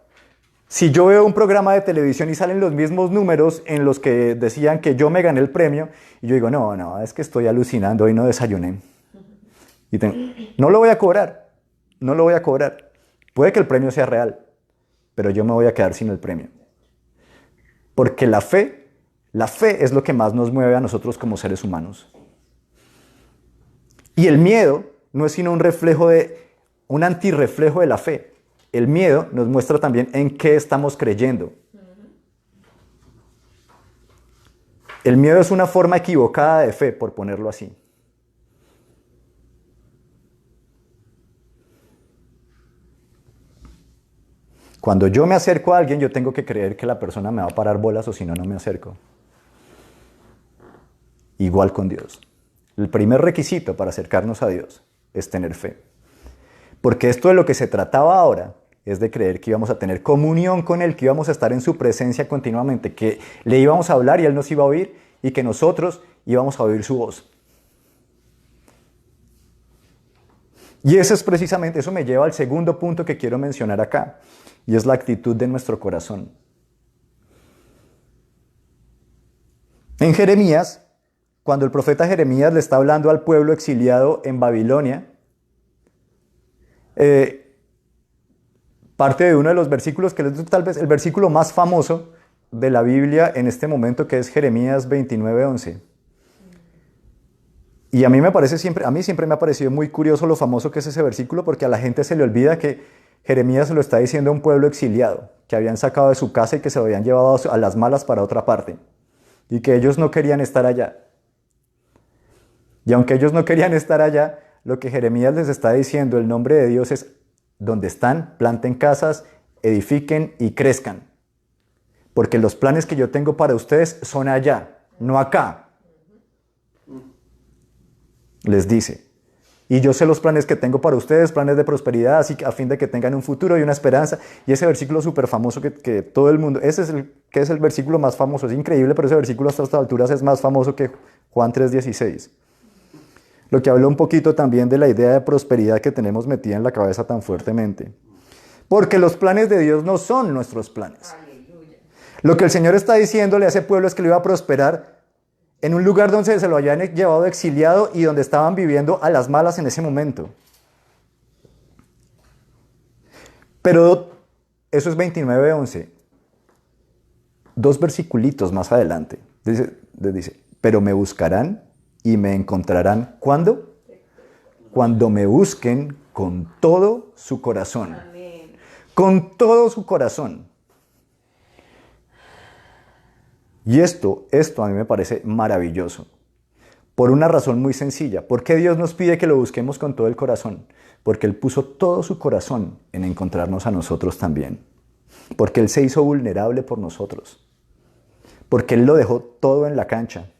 Si yo veo un programa de televisión y salen los mismos números en los que decían que yo me gané el premio, y yo digo, no, es que estoy alucinando, hoy no desayuné. No lo voy a cobrar, no lo voy a cobrar. Puede que el premio sea real, pero yo me voy a quedar sin el premio. Porque la fe es lo que más nos mueve a nosotros como seres humanos. Y el miedo no es sino un antirreflejo de la fe. El miedo nos muestra también en qué estamos creyendo. El miedo es una forma equivocada de fe, por ponerlo así. Cuando yo me acerco a alguien, yo tengo que creer que la persona me va a parar bolas o si no, no me acerco. Igual con Dios. El primer requisito para acercarnos a Dios es tener fe. Porque esto de lo que se trataba ahora es de creer que íbamos a tener comunión con Él, que íbamos a estar en su presencia continuamente, que le íbamos a hablar y Él nos iba a oír y que nosotros íbamos a oír su voz. Y eso me lleva al segundo punto que quiero mencionar acá, y es la actitud de nuestro corazón. En Jeremías, cuando el profeta Jeremías le está hablando al pueblo exiliado en Babilonia, parte de uno de los versículos que es tal vez el versículo más famoso de la Biblia en este momento, que es Jeremías 29:11. Y a mí siempre me ha parecido muy curioso lo famoso que es ese versículo, porque a la gente se le olvida que Jeremías se lo está diciendo a un pueblo exiliado, que habían sacado de su casa y que se lo habían llevado a las malas para otra parte, y que ellos no querían estar allá. Y aunque ellos no querían estar allá, lo que Jeremías les está diciendo, el nombre de Dios es: donde están, planten casas, edifiquen y crezcan. Porque los planes que yo tengo para ustedes son allá, no acá. Les dice. Y yo sé los planes que tengo para ustedes, planes de prosperidad, así que a fin de que tengan un futuro y una esperanza. Y ese versículo súper famoso que todo el mundo, ese es el versículo más famoso. Es increíble, pero ese versículo hasta estas alturas es más famoso que Juan 3:16. Lo que habla un poquito también de la idea de prosperidad que tenemos metida en la cabeza tan fuertemente. Porque los planes de Dios no son nuestros planes. Aleluya. Lo que el Señor está diciéndole a ese pueblo es que lo iba a prosperar en un lugar donde se lo habían llevado exiliado y donde estaban viviendo a las malas en ese momento. Pero eso es 29:11. 2 versiculitos más adelante. Dice, pero me buscarán y me encontrarán. ¿Cuándo? Cuando me busquen con todo su corazón. Amén. Con todo su corazón. Y esto a mí me parece maravilloso. Por una razón muy sencilla. ¿Por qué Dios nos pide que lo busquemos con todo el corazón? Porque Él puso todo su corazón en encontrarnos a nosotros también. Porque Él se hizo vulnerable por nosotros. Porque Él lo dejó todo en la cancha.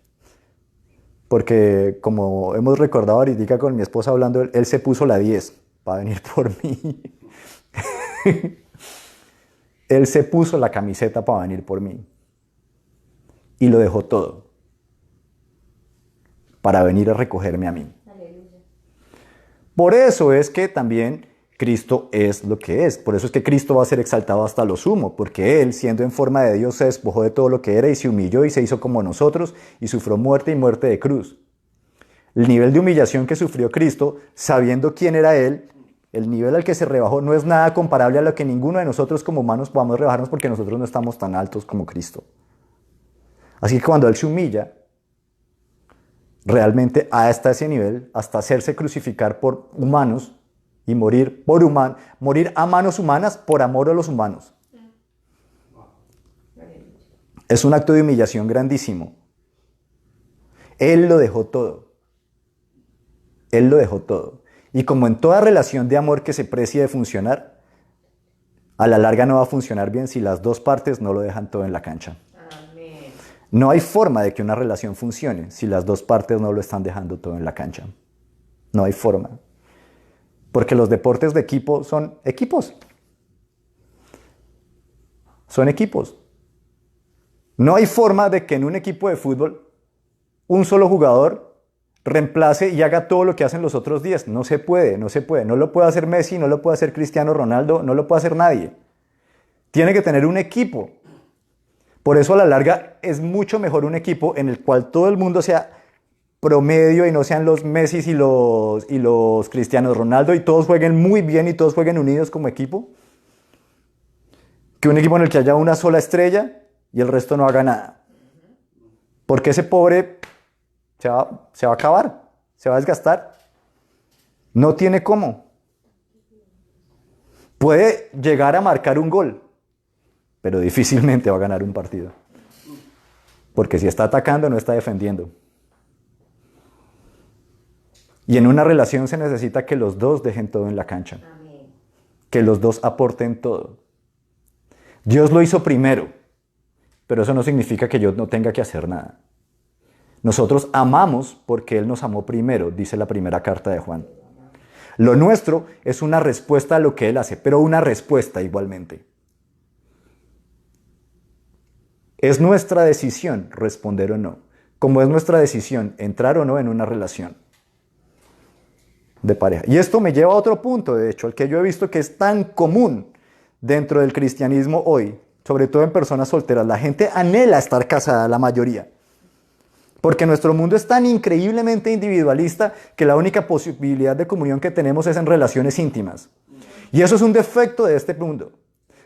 Porque, como hemos recordado ahorita con mi esposa hablando, Él se puso la 10 para venir por mí. Él se puso la camiseta para venir por mí. Y lo dejó todo para venir a recogerme a mí. Aleluya. Por eso es que también Cristo es lo que es. Por eso es que Cristo va a ser exaltado hasta lo sumo, porque Él, siendo en forma de Dios, se despojó de todo lo que era y se humilló y se hizo como nosotros y sufrió muerte y muerte de cruz. El nivel de humillación que sufrió Cristo, sabiendo quién era Él, el nivel al que se rebajó no es nada comparable a lo que ninguno de nosotros como humanos podamos rebajarnos, porque nosotros no estamos tan altos como Cristo. Así que cuando Él se humilla, realmente hasta ese nivel, hasta hacerse crucificar por humanos y morir morir a manos humanas por amor a los humanos. Es un acto de humillación grandísimo. Él lo dejó todo. Él lo dejó todo. Y como en toda relación de amor que se precie de funcionar, a la larga no va a funcionar bien si las dos partes no lo dejan todo en la cancha. Amén. No hay forma de que una relación funcione si las dos partes no lo están dejando todo en la cancha. No hay forma. Porque los deportes de equipo son equipos. Son equipos. No hay forma de que en un equipo de fútbol un solo jugador reemplace y haga todo lo que hacen los otros 10. No se puede, no se puede. No lo puede hacer Messi, no lo puede hacer Cristiano Ronaldo, no lo puede hacer nadie. Tiene que tener un equipo. Por eso a la larga es mucho mejor un equipo en el cual todo el mundo sea promedio y no sean los Messi y los Cristiano Ronaldo y todos jueguen muy bien y todos jueguen unidos como equipo, que un equipo en el que haya una sola estrella y el resto no haga nada. Porque ese pobre se va a acabar, se va a desgastar. No tiene cómo. Puede llegar a marcar un gol, pero difícilmente va a ganar un partido. Porque si está atacando, no está defendiendo. Y en una relación se necesita que los dos dejen todo en la cancha. Amén. Que los dos aporten todo. Dios lo hizo primero, pero eso no significa que yo no tenga que hacer nada. Nosotros amamos porque Él nos amó primero, dice la primera carta de Juan. Lo nuestro es una respuesta a lo que Él hace, pero una respuesta igualmente. Es nuestra decisión responder o no, como es nuestra decisión entrar o no en una relación de pareja. Y esto me lleva a otro punto, de hecho, al que yo he visto que es tan común dentro del cristianismo hoy, sobre todo en personas solteras. La gente anhela estar casada, la mayoría. Porque nuestro mundo es tan increíblemente individualista que la única posibilidad de comunión que tenemos es en relaciones íntimas. Y eso es un defecto de este mundo.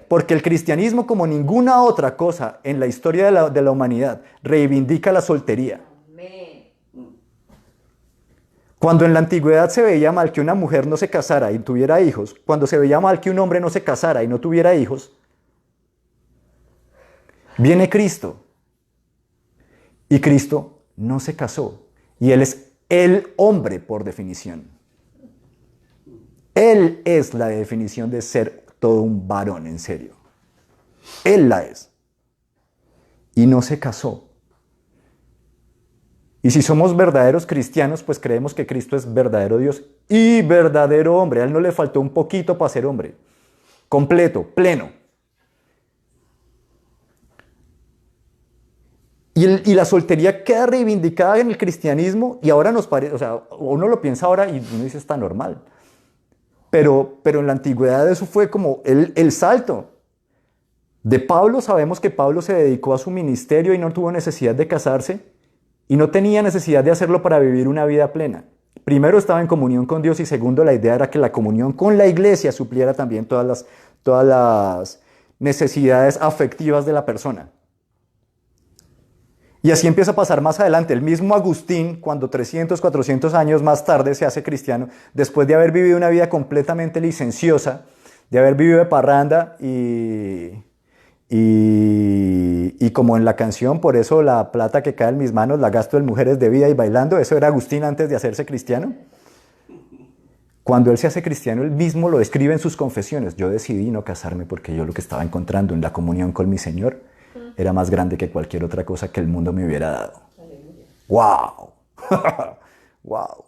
Porque el cristianismo, como ninguna otra cosa en la historia de la humanidad, reivindica la soltería. Amén. Cuando en la antigüedad se veía mal que una mujer no se casara y tuviera hijos, cuando se veía mal que un hombre no se casara y no tuviera hijos, viene Cristo. Y Cristo no se casó. Y Él es el hombre por definición. Él es la definición de ser todo un varón, en serio. Él la es. Y no se casó. Y si somos verdaderos cristianos, pues creemos que Cristo es verdadero Dios y verdadero hombre. A Él no le faltó un poquito para ser hombre. Completo, pleno. Y la soltería queda reivindicada en el cristianismo y ahora nos parece, o sea, uno lo piensa ahora y uno dice está normal. Pero en la antigüedad eso fue como el salto. De Pablo sabemos que Pablo se dedicó a su ministerio y no tuvo necesidad de casarse. Y no tenía necesidad de hacerlo para vivir una vida plena. Primero estaba en comunión con Dios y segundo la idea era que la comunión con la iglesia supliera también todas las necesidades afectivas de la persona. Y así empieza a pasar más adelante. El mismo Agustín, cuando 300, 400 años más tarde se hace cristiano, después de haber vivido una vida completamente licenciosa, de haber vivido de parranda y Y como en la canción, por eso la plata que cae en mis manos la gasto en mujeres de vida y bailando, eso era Agustín antes de hacerse cristiano. Cuando él se hace cristiano, él mismo lo escribe en sus confesiones. Yo decidí no casarme porque yo lo que estaba encontrando en la comunión con mi Señor era más grande que cualquier otra cosa que el mundo me hubiera dado. ¡Wow! ¡Wow!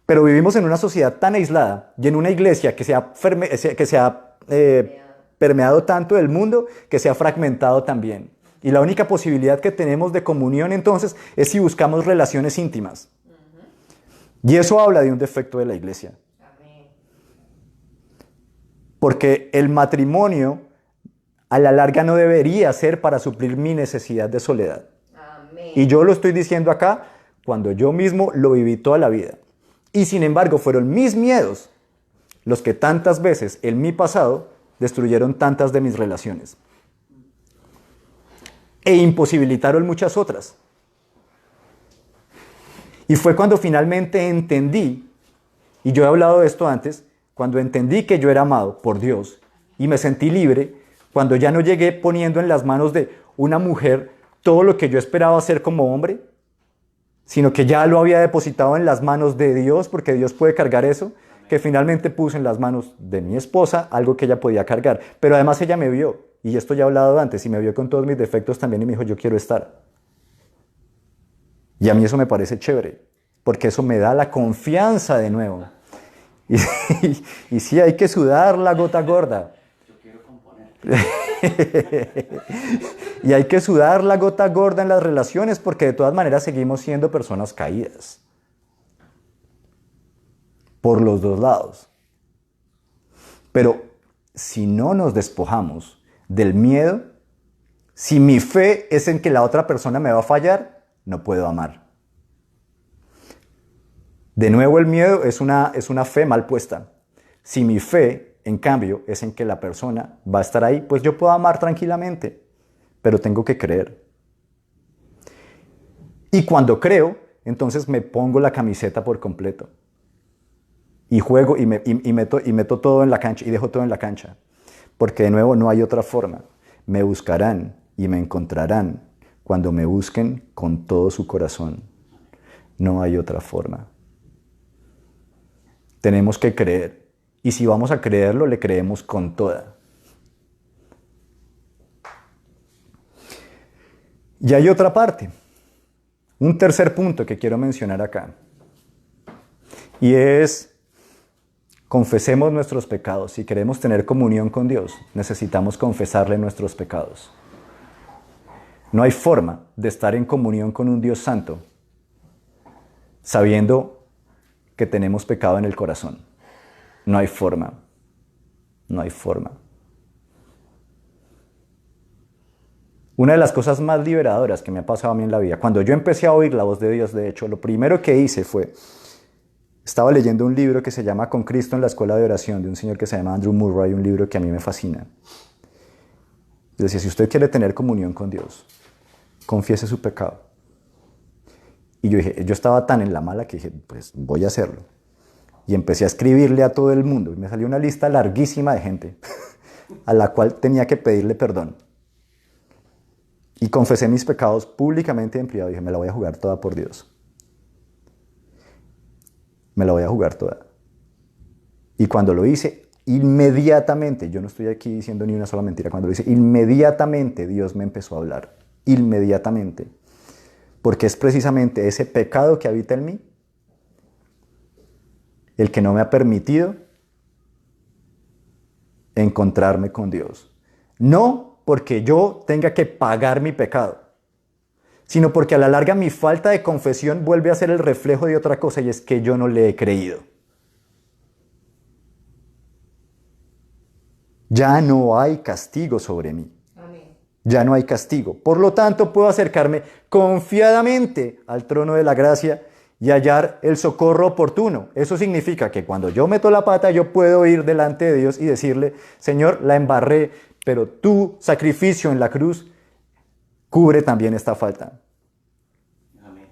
Pero vivimos en una sociedad tan aislada y en una iglesia que se ha permeado tanto del mundo que se ha fragmentado también. Y la única posibilidad que tenemos de comunión entonces es si buscamos relaciones íntimas. Y eso habla de un defecto de la iglesia. Porque el matrimonio a la larga no debería ser para suplir mi necesidad de soledad. Amén. Y yo lo estoy diciendo acá cuando yo mismo lo viví toda la vida. Y sin embargo fueron mis miedos los que tantas veces en mi pasado destruyeron tantas de mis relaciones. E imposibilitaron muchas otras. Y fue cuando finalmente entendí, y yo he hablado de esto antes, cuando entendí que yo era amado por Dios y me sentí libre, cuando ya no llegué poniendo en las manos de una mujer todo lo que yo esperaba hacer como hombre, sino que ya lo había depositado en las manos de Dios, porque Dios puede cargar eso, que finalmente puse en las manos de mi esposa algo que ella podía cargar. Pero además ella me vio, y esto ya he hablado antes, y me vio con todos mis defectos también y me dijo, yo quiero estar. Y a mí eso me parece chévere, porque eso me da la confianza de nuevo. Y sí, hay que sudar la gota gorda. Yo quiero componer. Y hay que sudar la gota gorda en las relaciones porque de todas maneras seguimos siendo personas caídas. Por los dos lados. Pero si no nos despojamos del miedo, si mi fe es en que la otra persona me va a fallar, no puedo amar. De nuevo, el miedo es una fe mal puesta. Si mi fe, en cambio, es en que la persona va a estar ahí, pues yo puedo amar tranquilamente, pero tengo que creer. Y cuando creo, entonces me pongo la camiseta por completo. Y juego y meto todo en la cancha y dejo todo en la cancha. Porque de nuevo no hay otra forma. Me buscarán y me encontrarán cuando me busquen con todo su corazón. No hay otra forma. Tenemos que creer. Y si vamos a creerlo, le creemos con toda. Y hay otra parte. Un tercer punto que quiero mencionar acá. Y es, confesemos nuestros pecados. Si queremos tener comunión con Dios, necesitamos confesarle nuestros pecados. No hay forma de estar en comunión con un Dios santo sabiendo que tenemos pecado en el corazón. No hay forma. No hay forma. Una de las cosas más liberadoras que me ha pasado a mí en la vida, cuando yo empecé a oír la voz de Dios, de hecho, lo primero que hice fue, estaba leyendo un libro que se llama Con Cristo en la Escuela de Oración, de un señor que se llama Andrew Murray, un libro que a mí me fascina. Decía, si usted quiere tener comunión con Dios, confiese su pecado. Y yo dije, yo estaba tan en la mala que dije, pues voy a hacerlo. Y empecé a escribirle a todo el mundo. Y me salió una lista larguísima de gente a la cual tenía que pedirle perdón. Y confesé mis pecados públicamente en privado. Dije, me la voy a jugar toda por Dios. Me la voy a jugar toda. Y cuando lo hice, inmediatamente, yo no estoy aquí diciendo ni una sola mentira, cuando lo hice, inmediatamente Dios me empezó a hablar. Inmediatamente. Porque es precisamente ese pecado que habita en mí el que no me ha permitido encontrarme con Dios. No porque yo tenga que pagar mi pecado, sino porque a la larga mi falta de confesión vuelve a ser el reflejo de otra cosa, y es que yo no le he creído. Ya no hay castigo sobre mí. Ya no hay castigo. Por lo tanto, puedo acercarme confiadamente al trono de la gracia y hallar el socorro oportuno. Eso significa que cuando yo meto la pata, yo puedo ir delante de Dios y decirle, Señor, la embarré, pero tu sacrificio en la cruz cubre también esta falta. Amén.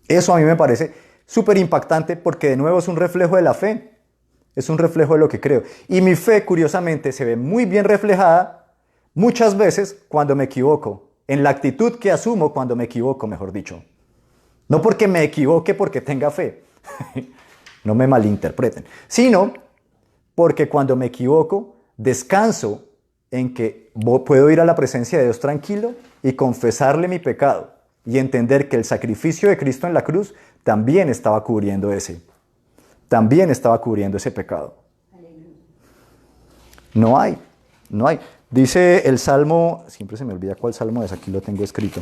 Eso a mí me parece súper impactante porque de nuevo es un reflejo de la fe. es un reflejo de lo que creo. Y mi fe, curiosamente, se ve muy bien reflejada muchas veces cuando me equivoco, en la actitud que asumo cuando me equivoco, mejor dicho. No porque me equivoque porque tenga fe, no me malinterpreten, sino porque cuando me equivoco, descanso en que puedo ir a la presencia de Dios tranquilo y confesarle mi pecado y entender que el sacrificio de Cristo en la cruz también estaba cubriendo ese pecado. No hay. Dice el Salmo, siempre se me olvida cuál Salmo es, aquí lo tengo escrito.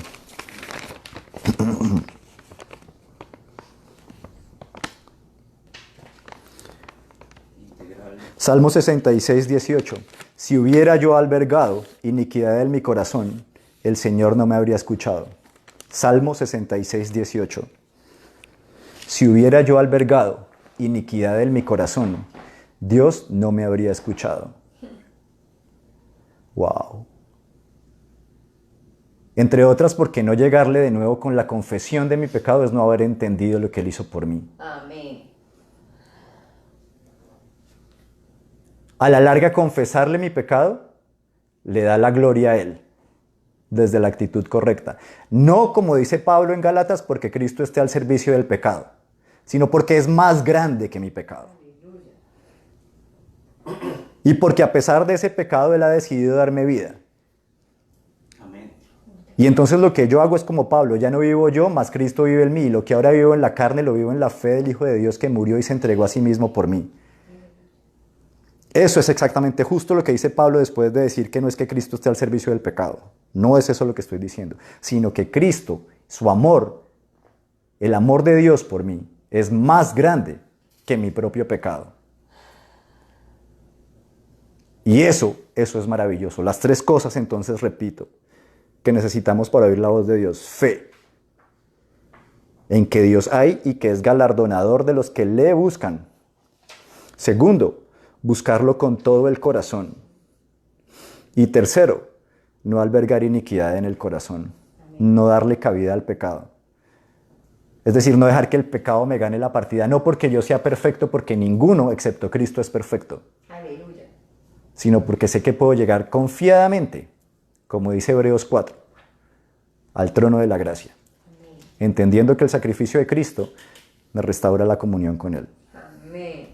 Salmo 66, 18. Si hubiera yo albergado iniquidad en mi corazón, el Señor no me habría escuchado. Salmo 66, 18. Si hubiera yo albergado iniquidad en mi corazón, Dios no me habría escuchado. Wow. Entre otras, porque no llegarle de nuevo con la confesión de mi pecado es no haber entendido lo que Él hizo por mí. Amén. A la larga, confesarle mi pecado le da la gloria a Él, desde la actitud correcta. No, como dice Pablo en Gálatas, porque Cristo esté al servicio del pecado, sino porque es más grande que mi pecado. Y porque a pesar de ese pecado, Él ha decidido darme vida. Amén. Y entonces lo que yo hago es como Pablo, ya no vivo yo, mas Cristo vive en mí. Y lo que ahora vivo en la carne, lo vivo en la fe del Hijo de Dios que murió y se entregó a sí mismo por mí. Eso es exactamente justo lo que dice Pablo después de decir que no es que Cristo esté al servicio del pecado. No es eso lo que estoy diciendo, sino que Cristo, su amor, el amor de Dios por mí, es más grande que mi propio pecado. Y eso es maravilloso. Las tres cosas, entonces, repito, que necesitamos para oír la voz de Dios. Fe en que Dios hay y que es galardonador de los que le buscan. Segundo, buscarlo con todo el corazón. Y tercero, no albergar iniquidad en el corazón. No darle cabida al pecado. Es decir, no dejar que el pecado me gane la partida. No porque yo sea perfecto, porque ninguno excepto Cristo es perfecto. Aleluya. Sino porque sé que puedo llegar confiadamente, como dice Hebreos 4, al trono de la gracia. Amén. Entendiendo que el sacrificio de Cristo me restaura la comunión con Él. Amén.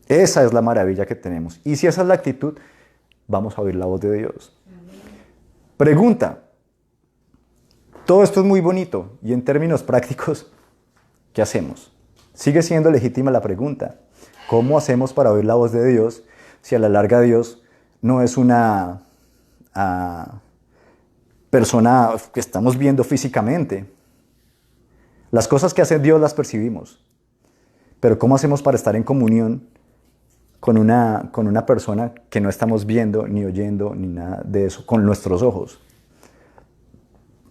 Esa es la maravilla que tenemos. Y si esa es la actitud, vamos a oír la voz de Dios. Amén. Pregunta. Todo esto es muy bonito y en términos prácticos, ¿qué hacemos? Sigue siendo legítima la pregunta. ¿Cómo hacemos para oír la voz de Dios si a la larga Dios no es una persona que estamos viendo físicamente? Las cosas que hace Dios las percibimos. Pero ¿cómo hacemos para estar en comunión con una persona que no estamos viendo, ni oyendo, ni nada de eso, con nuestros ojos?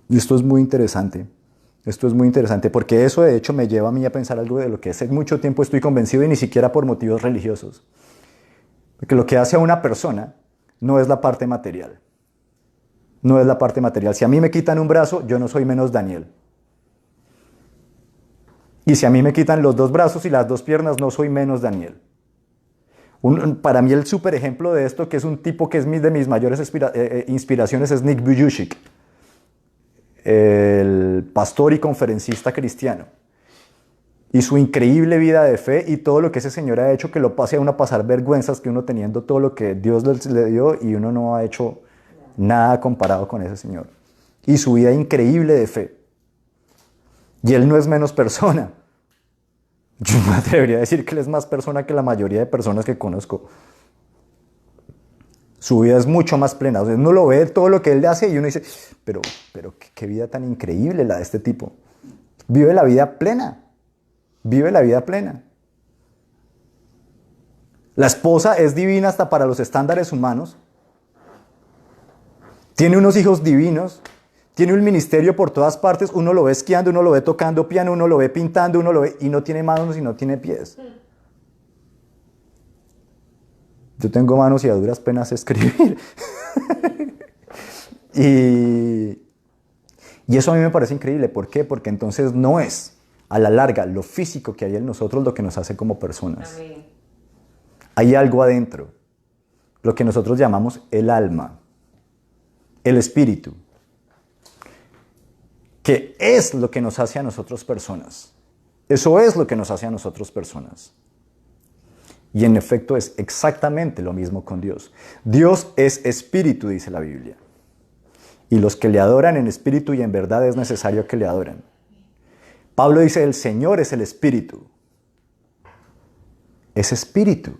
Y esto es muy interesante. Esto es muy interesante porque eso de hecho me lleva a mí a pensar algo de lo que hace mucho tiempo estoy convencido y ni siquiera por motivos religiosos. Porque lo que hace a una persona no es la parte material. No es la parte material. Si a mí me quitan un brazo, yo no soy menos Daniel. Y si a mí me quitan los dos brazos y las dos piernas, no soy menos Daniel. Para mí el súper ejemplo de esto, que es un tipo que es de mis mayores inspiraciones, es Nick Vujicic, el pastor y conferencista cristiano. Y su increíble vida de fe y todo lo que ese señor ha hecho que lo pase a uno a pasar vergüenzas, que uno teniendo todo lo que Dios le dio y uno no ha hecho nada comparado con ese señor. Y su vida increíble de fe. Y él no es menos persona. Yo me atrevería a decir que él es más persona que la mayoría de personas que conozco. Su vida es mucho más plena. O sea, uno lo ve todo lo que él hace y uno dice, pero qué vida tan increíble la de este tipo. Vive la vida plena. Vive la vida plena. La esposa es divina hasta para los estándares humanos. Tiene unos hijos divinos. Tiene un ministerio por todas partes. Uno lo ve esquiando, uno lo ve tocando piano, uno lo ve pintando, uno lo ve y no tiene manos y no tiene pies. Yo tengo manos y a duras penas sé escribir. y eso a mí me parece increíble. ¿Por qué? Porque entonces no es, a la larga, lo físico que hay en nosotros lo que nos hace como personas. Amén. Hay algo adentro, lo que nosotros llamamos el alma, el espíritu, que es lo que nos hace a nosotros personas. Eso es lo que nos hace a nosotros personas. Y en efecto es exactamente lo mismo con Dios. Dios es espíritu, dice la Biblia. Y los que le adoran en espíritu y en verdad es necesario que le adoren. Pablo dice, el Señor es el espíritu. Es espíritu.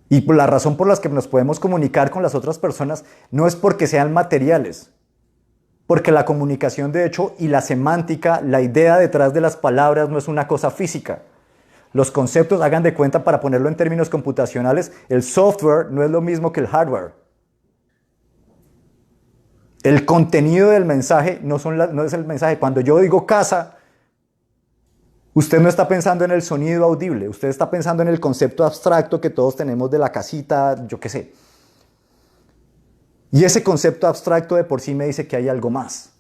Y por la razón por la que nos podemos comunicar con las otras personas no es porque sean materiales. Porque la comunicación, de hecho, y la semántica, la idea detrás de las palabras no es una cosa física. Los conceptos, hagan de cuenta, para ponerlo en términos computacionales, el software no es lo mismo que el hardware. El contenido del mensaje no es el mensaje. Cuando yo digo casa, usted no está pensando en el sonido audible, usted está pensando en el concepto abstracto que todos tenemos de la casita, yo qué sé. Y ese concepto abstracto de por sí me dice que hay algo más.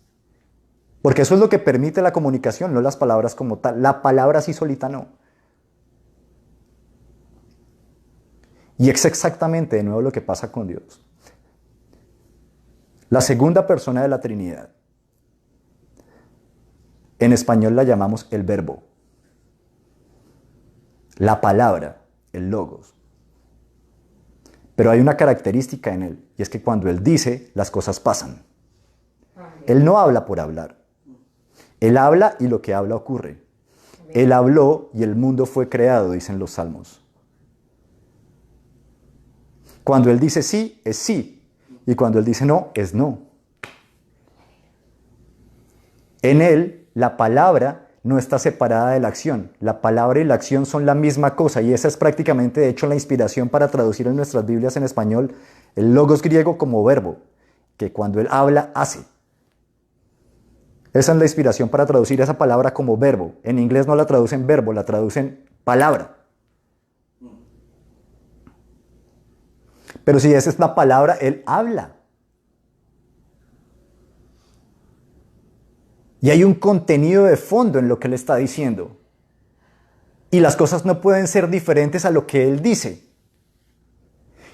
Porque eso es lo que permite la comunicación, no las palabras como tal. La palabra así solita no. Y es exactamente de nuevo lo que pasa con Dios. La segunda persona de la Trinidad. En español la llamamos el verbo. La palabra, el logos. Pero hay una característica en él, y es que cuando él dice, las cosas pasan. Él no habla por hablar. Él habla y lo que habla ocurre. Él habló y el mundo fue creado, dicen los salmos. Cuando él dice sí, es sí. Y cuando él dice no, es no. En él, la palabra no está separada de la acción. La palabra y la acción son la misma cosa. Y esa es prácticamente, de hecho, la inspiración para traducir en nuestras Biblias en español el logos griego como verbo. Que cuando él habla, hace. Esa es la inspiración para traducir esa palabra como verbo. En inglés no la traducen verbo, la traducen palabra. Pero si esa es la palabra, él habla. Y hay un contenido de fondo en lo que él está diciendo. Y las cosas no pueden ser diferentes a lo que él dice.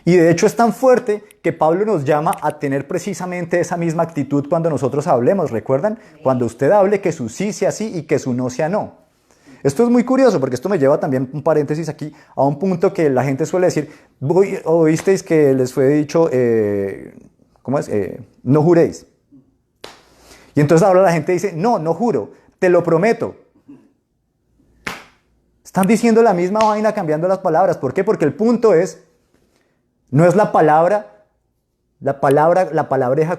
Y de hecho es tan fuerte que Pablo nos llama a tener precisamente esa misma actitud cuando nosotros hablemos. ¿Recuerdan? Cuando usted hable, que su sí sea sí y que su no sea no. Esto es muy curioso porque esto me lleva también, un paréntesis aquí, a un punto que la gente suele decir, oísteis que les fue dicho, ¿cómo es? No juréis. Y entonces ahora la gente dice, no, no juro, te lo prometo. Están diciendo la misma vaina cambiando las palabras. ¿Por qué? Porque el punto es, no es la palabreja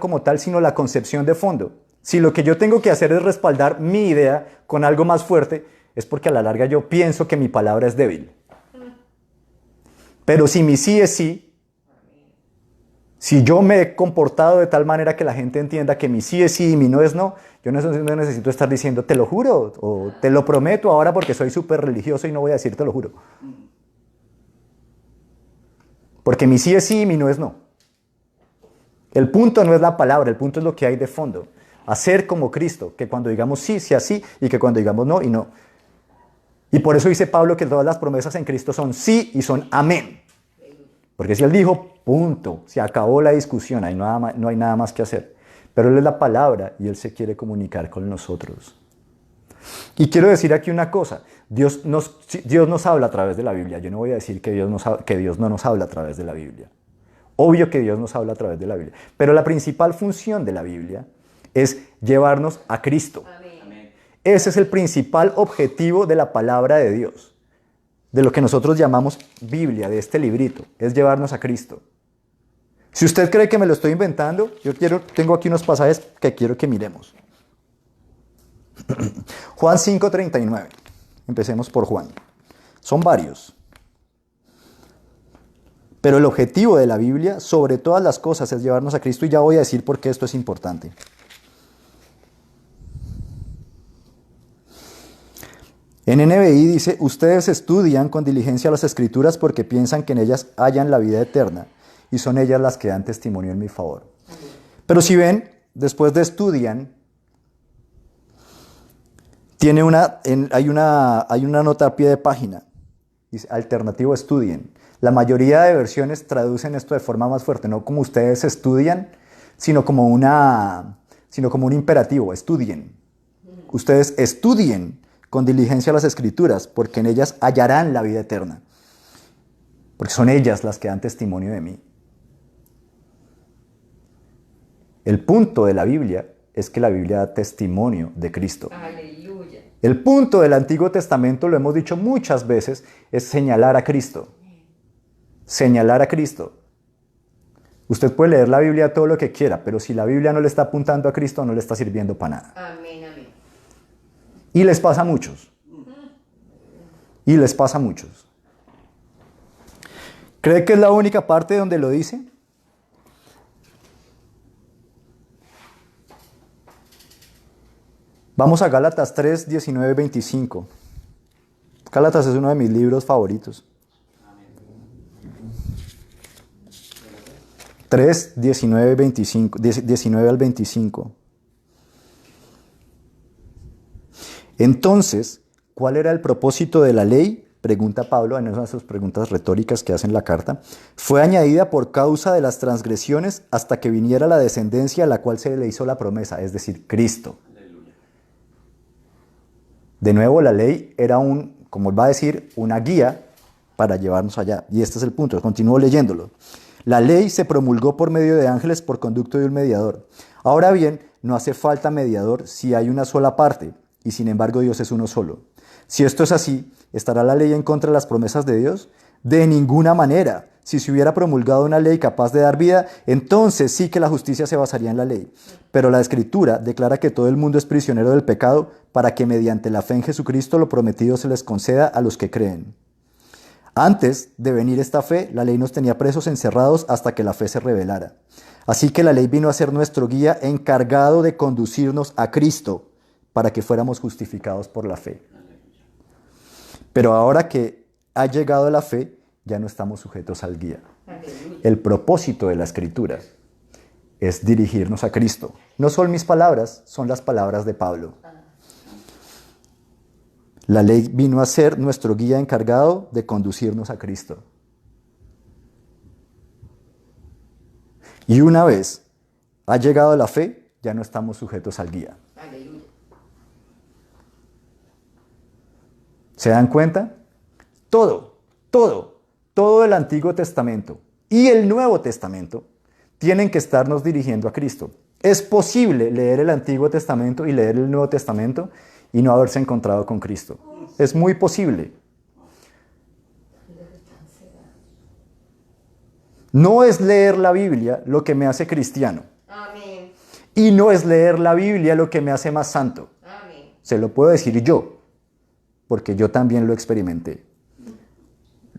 como tal, sino la concepción de fondo. Si lo que yo tengo que hacer es respaldar mi idea con algo más fuerte, es porque a la larga yo pienso que mi palabra es débil. Pero si mi sí es sí, si yo me he comportado de tal manera que la gente entienda que mi sí es sí y mi no es no, yo no necesito estar diciendo te lo juro o te lo prometo ahora porque soy súper religioso y no voy a decir te lo juro. Porque mi sí es sí y mi no es no. El punto no es la palabra, el punto es lo que hay de fondo. Hacer como Cristo, que cuando digamos sí sea sí y que cuando digamos no y no. Y por eso dice Pablo que todas las promesas en Cristo son sí y son amén. Porque si él dijo, punto, se acabó la discusión, no hay nada más que hacer. Pero él es la palabra y él se quiere comunicar con nosotros. Y quiero decir aquí una cosa, Dios nos habla a través de la Biblia. Yo no voy a decir que Dios no nos habla a través de la Biblia. Obvio que Dios nos habla a través de la Biblia. Pero la principal función de la Biblia es llevarnos a Cristo. Amén. Ese es el principal objetivo de la palabra de Dios, de lo que nosotros llamamos Biblia, de este librito, es llevarnos a Cristo. Si usted cree que me lo estoy inventando, tengo aquí unos pasajes que quiero que miremos. Juan 5:39. Empecemos por Juan. Son varios. Pero el objetivo de la Biblia, sobre todas las cosas, es llevarnos a Cristo y ya voy a decir por qué esto es importante. En NBI dice, ustedes estudian con diligencia las Escrituras porque piensan que en ellas hallan la vida eterna y son ellas las que dan testimonio en mi favor. Pero si ven, después de estudian, hay una nota a pie de página Dice, alternativo, estudien. La mayoría de versiones traducen esto de forma más fuerte, no como ustedes estudian, sino como un imperativo, estudien. Ustedes estudien con diligencia las Escrituras, porque en ellas hallarán la vida eterna. Porque son ellas las que dan testimonio de mí. El punto de la Biblia es que la Biblia da testimonio de Cristo. Aleluya. El punto del Antiguo Testamento, lo hemos dicho muchas veces, es señalar a Cristo. Señalar a Cristo. Usted puede leer la Biblia todo lo que quiera, pero si la Biblia no le está apuntando a Cristo, no le está sirviendo para nada. Amén, amén. Y les pasa a muchos. Y les pasa a muchos. ¿Cree que es la única parte donde lo dice? Vamos a Gálatas 3, 19, 25. Gálatas es uno de mis libros favoritos. 3, 19, 25, 19 al 25. Entonces, ¿cuál era el propósito de la ley? Pregunta Pablo, en una de sus preguntas retóricas que hace en la carta. Fue añadida por causa de las transgresiones hasta que viniera la descendencia a la cual se le hizo la promesa, es decir, Cristo. De nuevo, la ley era como él va a decir, una guía para llevarnos allá. Y este es el punto, continúo leyéndolo. La ley se promulgó por medio de ángeles por conducto de un mediador. Ahora bien, no hace falta mediador si hay una sola parte, y sin embargo Dios es uno solo. Si esto es así, ¿estará la ley en contra de las promesas de Dios? De ninguna manera. Si se hubiera promulgado una ley capaz de dar vida, entonces sí que la justicia se basaría en la ley. Pero la Escritura declara que todo el mundo es prisionero del pecado para que mediante la fe en Jesucristo lo prometido se les conceda a los que creen. Antes de venir esta fe, la ley nos tenía presos encerrados hasta que la fe se revelara. Así que la ley vino a ser nuestro guía encargado de conducirnos a Cristo para que fuéramos justificados por la fe. Pero ahora que ha llegado la fe, ya no estamos sujetos al guía. Aleluya. El propósito de la Escritura es dirigirnos a Cristo. No son mis palabras, son las palabras de Pablo. La ley vino a ser nuestro guía encargado de conducirnos a Cristo. Y una vez ha llegado la fe, ya no estamos sujetos al guía. Aleluya. ¿Se dan cuenta? Todo el Antiguo Testamento y el Nuevo Testamento tienen que estarnos dirigiendo a Cristo. Es posible leer el Antiguo Testamento y leer el Nuevo Testamento y no haberse encontrado con Cristo. Es muy posible. No es leer la Biblia lo que me hace cristiano. Amén. Y no es leer la Biblia lo que me hace más santo. Amén. Se lo puedo decir yo, porque yo también lo experimenté.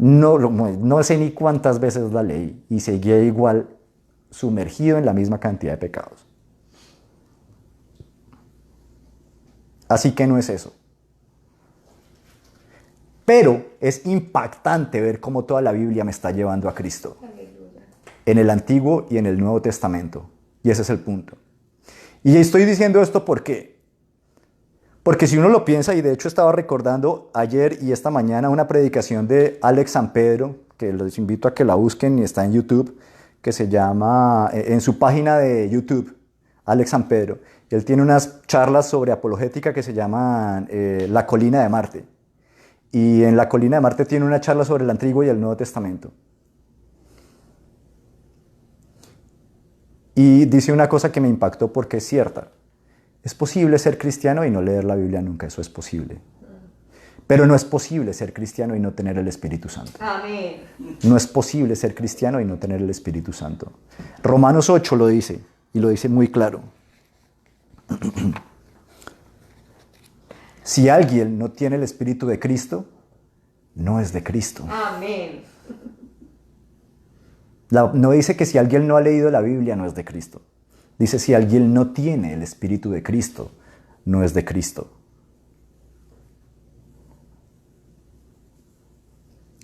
No sé ni cuántas veces la leí y seguía igual sumergido en la misma cantidad de pecados. Así que no es eso. Pero es impactante ver cómo toda la Biblia me está llevando a Cristo. Aleluya. En el Antiguo y en el Nuevo Testamento. Y ese es el punto. Y estoy diciendo esto ¿por qué? Porque si uno lo piensa, y de hecho estaba recordando ayer y esta mañana una predicación de Alex San Pedro, que los invito a que la busquen y está en YouTube, que se llama, en su página de YouTube, Alex San Pedro. Él tiene unas charlas sobre apologética que se llaman La Colina de Marte. Y en La Colina de Marte tiene una charla sobre el Antiguo y el Nuevo Testamento. Y dice una cosa que me impactó porque es cierta. Es posible ser cristiano y no leer la Biblia nunca, eso es posible. Pero no es posible ser cristiano y no tener el Espíritu Santo. Amén. No es posible ser cristiano y no tener el Espíritu Santo. Romanos 8 lo dice, y lo dice muy claro. Si alguien no tiene el Espíritu de Cristo, no es de Cristo. Amén. No dice que si alguien no ha leído la Biblia, no es de Cristo. Dice, si alguien no tiene el Espíritu de Cristo, no es de Cristo.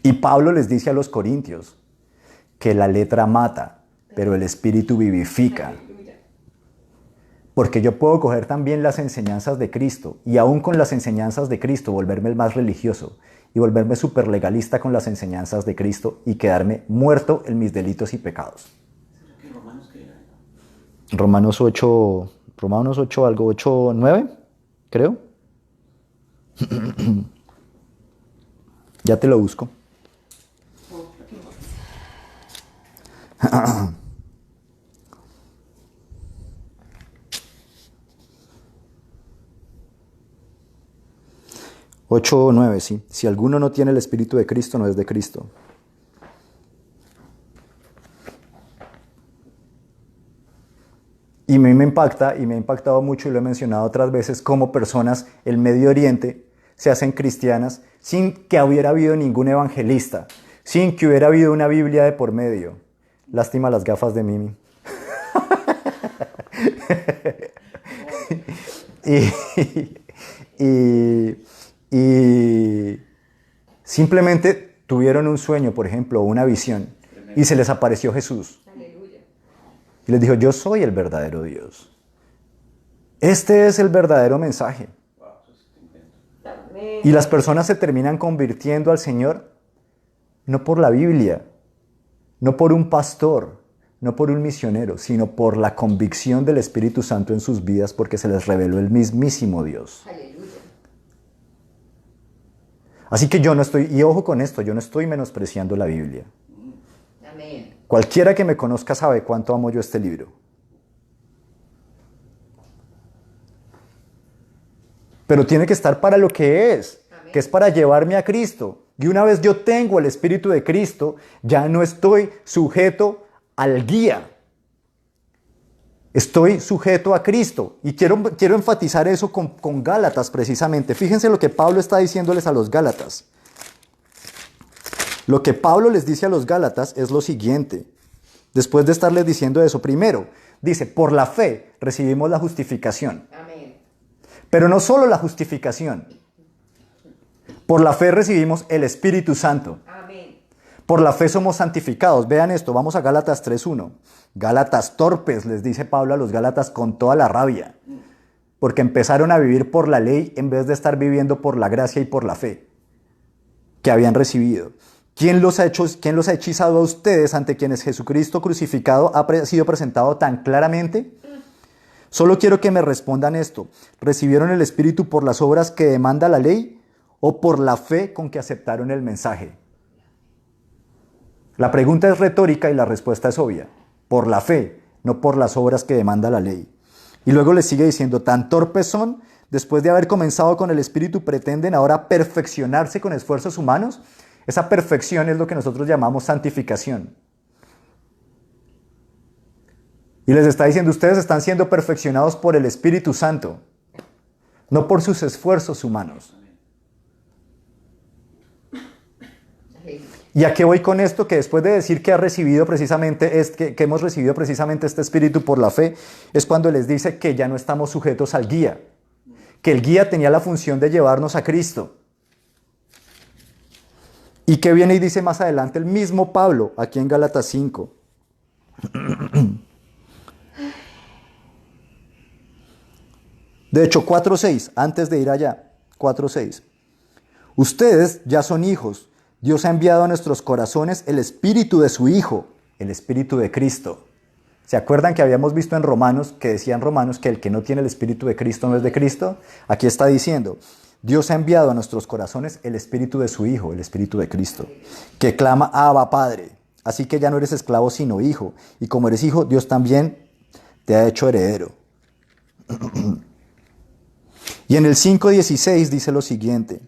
Y Pablo les dice a los corintios que la letra mata, pero el Espíritu vivifica. Aleluya. Porque yo puedo coger también las enseñanzas de Cristo y aún con las enseñanzas de Cristo volverme el más religioso y volverme súper legalista con las enseñanzas de Cristo y quedarme muerto en mis delitos y pecados. Romanos 8 algo, 8, 9, creo. Ya te lo busco. Ocho o 9, sí. Si alguno no tiene el Espíritu de Cristo, no es de Cristo. Y me impacta, y me ha impactado mucho, y lo he mencionado otras veces, cómo personas en Medio Oriente se hacen cristianas sin que hubiera habido ningún evangelista, sin que hubiera habido una Biblia de por medio. Lástima las gafas de Mimi. y simplemente tuvieron un sueño, por ejemplo, o una visión, y se les apareció Jesús. Aleluya. Y les dijo, yo soy el verdadero Dios. Este es el verdadero mensaje. Amén. Y las personas se terminan convirtiendo al Señor no por la Biblia, no por un pastor, no por un misionero, sino por la convicción del Espíritu Santo en sus vidas, porque se les reveló el mismísimo Dios. Aleluya. Así que yo no estoy, y ojo con esto, yo no estoy menospreciando la Biblia. Amén. Cualquiera que me conozca sabe cuánto amo yo este libro. Pero tiene que estar para lo que es, que es para llevarme a Cristo. Y una vez yo tengo el Espíritu de Cristo, ya no estoy sujeto al guía. Estoy sujeto a Cristo. Y quiero enfatizar eso con Gálatas precisamente. Fíjense lo que Pablo está diciéndoles a los Gálatas. Lo que Pablo les dice a los Gálatas es lo siguiente. Después de estarles diciendo eso, primero, dice, por la fe recibimos la justificación. Amén. Pero no solo la justificación. Por la fe recibimos el Espíritu Santo. Amén. Por la fe somos santificados. Vean esto, vamos a Gálatas 3:1. Gálatas torpes, les dice Pablo a los Gálatas con toda la rabia. Porque empezaron a vivir por la ley en vez de estar viviendo por la gracia y por la fe que habían recibido. ¿Quién los ha hechizado a ustedes ante quienes Jesucristo crucificado ha sido presentado tan claramente? Solo quiero que me respondan esto. ¿Recibieron el Espíritu por las obras que demanda la ley o por la fe con que aceptaron el mensaje? La pregunta es retórica y la respuesta es obvia. Por la fe, no por las obras que demanda la ley. Y luego les sigue diciendo, tan torpes son, después de haber comenzado con el Espíritu, pretenden ahora perfeccionarse con esfuerzos humanos. Esa perfección es lo que nosotros llamamos santificación. Y les está diciendo, ustedes están siendo perfeccionados por el Espíritu Santo, no por sus esfuerzos humanos. ¿Y a qué voy con esto? Que después de decir que hemos recibido precisamente este Espíritu por la fe, es cuando les dice que ya no estamos sujetos al guía, que el guía tenía la función de llevarnos a Cristo. Y que viene y dice más adelante el mismo Pablo, aquí en Gálatas 5. De hecho, 4:6, antes de ir allá, 4:6. Ustedes ya son hijos. Dios ha enviado a nuestros corazones el Espíritu de su Hijo, el Espíritu de Cristo. ¿Se acuerdan que habíamos visto en Romanos, que decían Romanos que el que no tiene el Espíritu de Cristo no es de Cristo? Aquí está diciendo, Dios ha enviado a nuestros corazones el Espíritu de su Hijo, el Espíritu de Cristo, que clama, Abba, Padre. Así que ya no eres esclavo sino hijo. Y como eres hijo, Dios también te ha hecho heredero. Y en el 5:16 dice lo siguiente.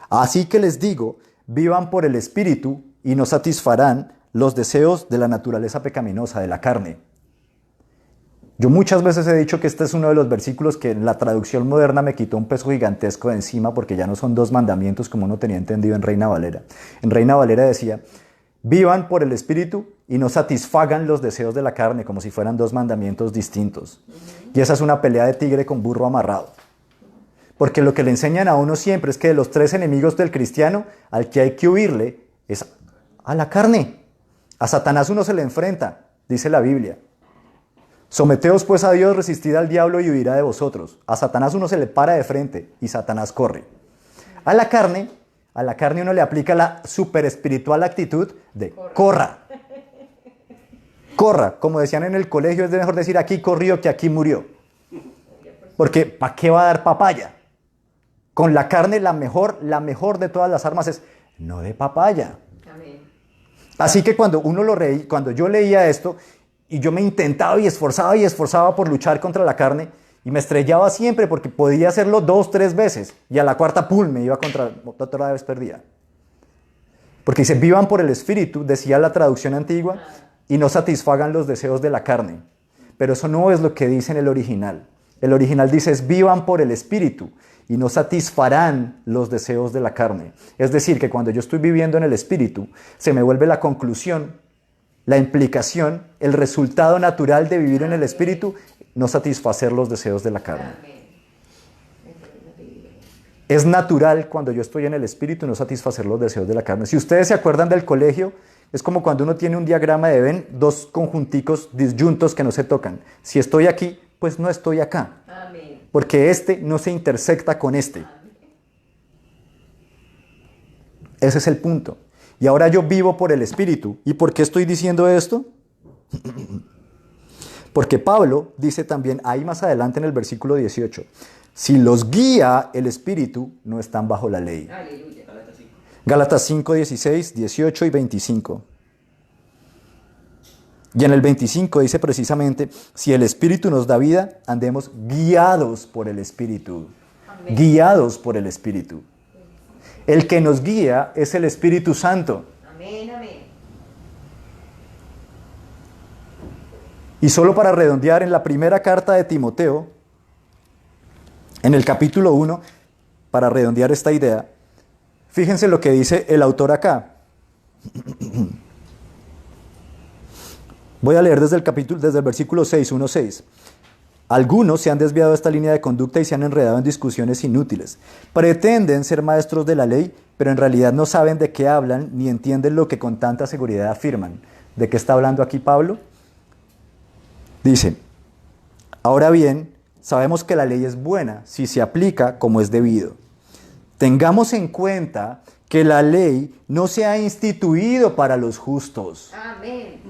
Así que les digo, vivan por el Espíritu y no satisfarán los deseos de la naturaleza pecaminosa, de la carne. Yo muchas veces he dicho que este es uno de los versículos que en la traducción moderna me quitó un peso gigantesco de encima, porque ya no son 2 mandamientos como uno tenía entendido en Reina Valera. En Reina Valera decía, vivan por el Espíritu y no satisfagan los deseos de la carne, como si fueran 2 mandamientos distintos. Y esa es una pelea de tigre con burro amarrado. Porque lo que le enseñan a uno siempre es que de los 3 enemigos del cristiano, al que hay que huirle es a la carne. A Satanás uno se le enfrenta, dice la Biblia. Someteos pues a Dios, resistid al diablo y huirá de vosotros. A Satanás uno se le para de frente y Satanás corre. A la carne A la carne uno le aplica la super espiritual actitud de corra. Corra, como decían en el colegio, es mejor decir aquí corrió que aquí murió. Porque ¿para qué va a dar papaya? Con la carne la mejor de todas las armas es no de papaya. Amén. Así que cuando yo leía esto y yo me intentaba y esforzaba por luchar contra la carne y me estrellaba siempre porque podía hacerlo 2, 3 veces y a la cuarta, ¡pum!, me iba otra vez perdía. Porque dice, vivan por el Espíritu, decía la traducción antigua, y no satisfagan los deseos de la carne. Pero eso no es lo que dice en el original. El original dice, es vivan por el Espíritu y no satisfarán los deseos de la carne. Es decir, que cuando yo estoy viviendo en el Espíritu, se me vuelve la conclusión, la implicación, el resultado natural de vivir en el Espíritu, no satisfacer los deseos de la carne. Es natural cuando yo estoy en el Espíritu no satisfacer los deseos de la carne. Si ustedes se acuerdan del colegio, es como cuando uno tiene un diagrama de Venn, 2 conjunticos disyuntos que no se tocan. Si estoy aquí, pues no estoy acá. Amén. Porque este no se intersecta con este. Ese es el punto. Y ahora yo vivo por el Espíritu. ¿Y por qué estoy diciendo esto? Porque Pablo dice también, ahí más adelante en el versículo 18, si los guía el Espíritu, no están bajo la ley. Aleluya. Gálatas 5, 16, 18 y 25. Y en el 25 dice precisamente, si el Espíritu nos da vida, andemos guiados por el Espíritu. Amén. Guiados por el Espíritu. El que nos guía es el Espíritu Santo. Amén, amén. Y solo para redondear, en la primera carta de Timoteo, en el capítulo 1, para redondear esta idea, fíjense lo que dice el autor acá. Voy a leer desde el versículo 6, 1-6. Algunos se han desviado de esta línea de conducta y se han enredado en discusiones inútiles. Pretenden ser maestros de la ley, pero en realidad no saben de qué hablan ni entienden lo que con tanta seguridad afirman. ¿De qué está hablando aquí Pablo? Dice, ahora bien, sabemos que la ley es buena si se aplica como es debido. Tengamos en cuenta que la ley no se ha instituido para los justos. Amén.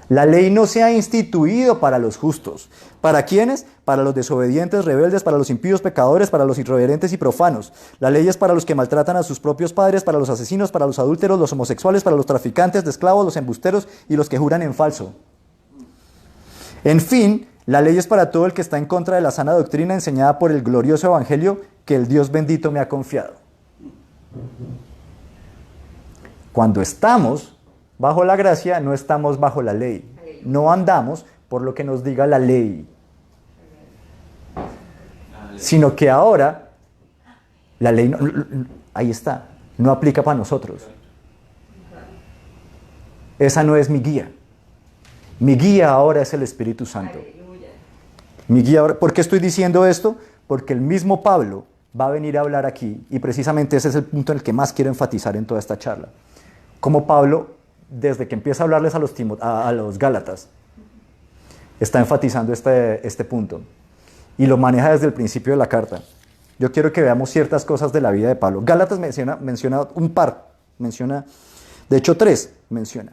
La ley no se ha instituido para los justos. ¿Para quiénes? Para los desobedientes, rebeldes, para los impíos, pecadores, para los irreverentes y profanos. La ley es para los que maltratan a sus propios padres, para los asesinos, para los adúlteros, los homosexuales, para los traficantes de esclavos, los embusteros y los que juran en falso. En fin, la ley es para todo el que está en contra de la sana doctrina enseñada por el glorioso evangelio que el Dios bendito me ha confiado. Cuando estamos bajo la gracia, no estamos bajo la ley. No andamos por lo que nos diga la ley. Sino que ahora, la ley, ahí está, no aplica para nosotros. Esa no es mi guía. Mi guía ahora es el Espíritu Santo. Aleluya. Mi guía ahora, ¿por qué estoy diciendo esto? Porque el mismo Pablo va a venir a hablar aquí, y precisamente ese es el punto en el que más quiero enfatizar en toda esta charla. Como Pablo, desde que empieza a hablarles a los Gálatas, está enfatizando este punto. Y lo maneja desde el principio de la carta. Yo quiero que veamos ciertas cosas de la vida de Pablo. Gálatas menciona un par, de hecho 3 menciona.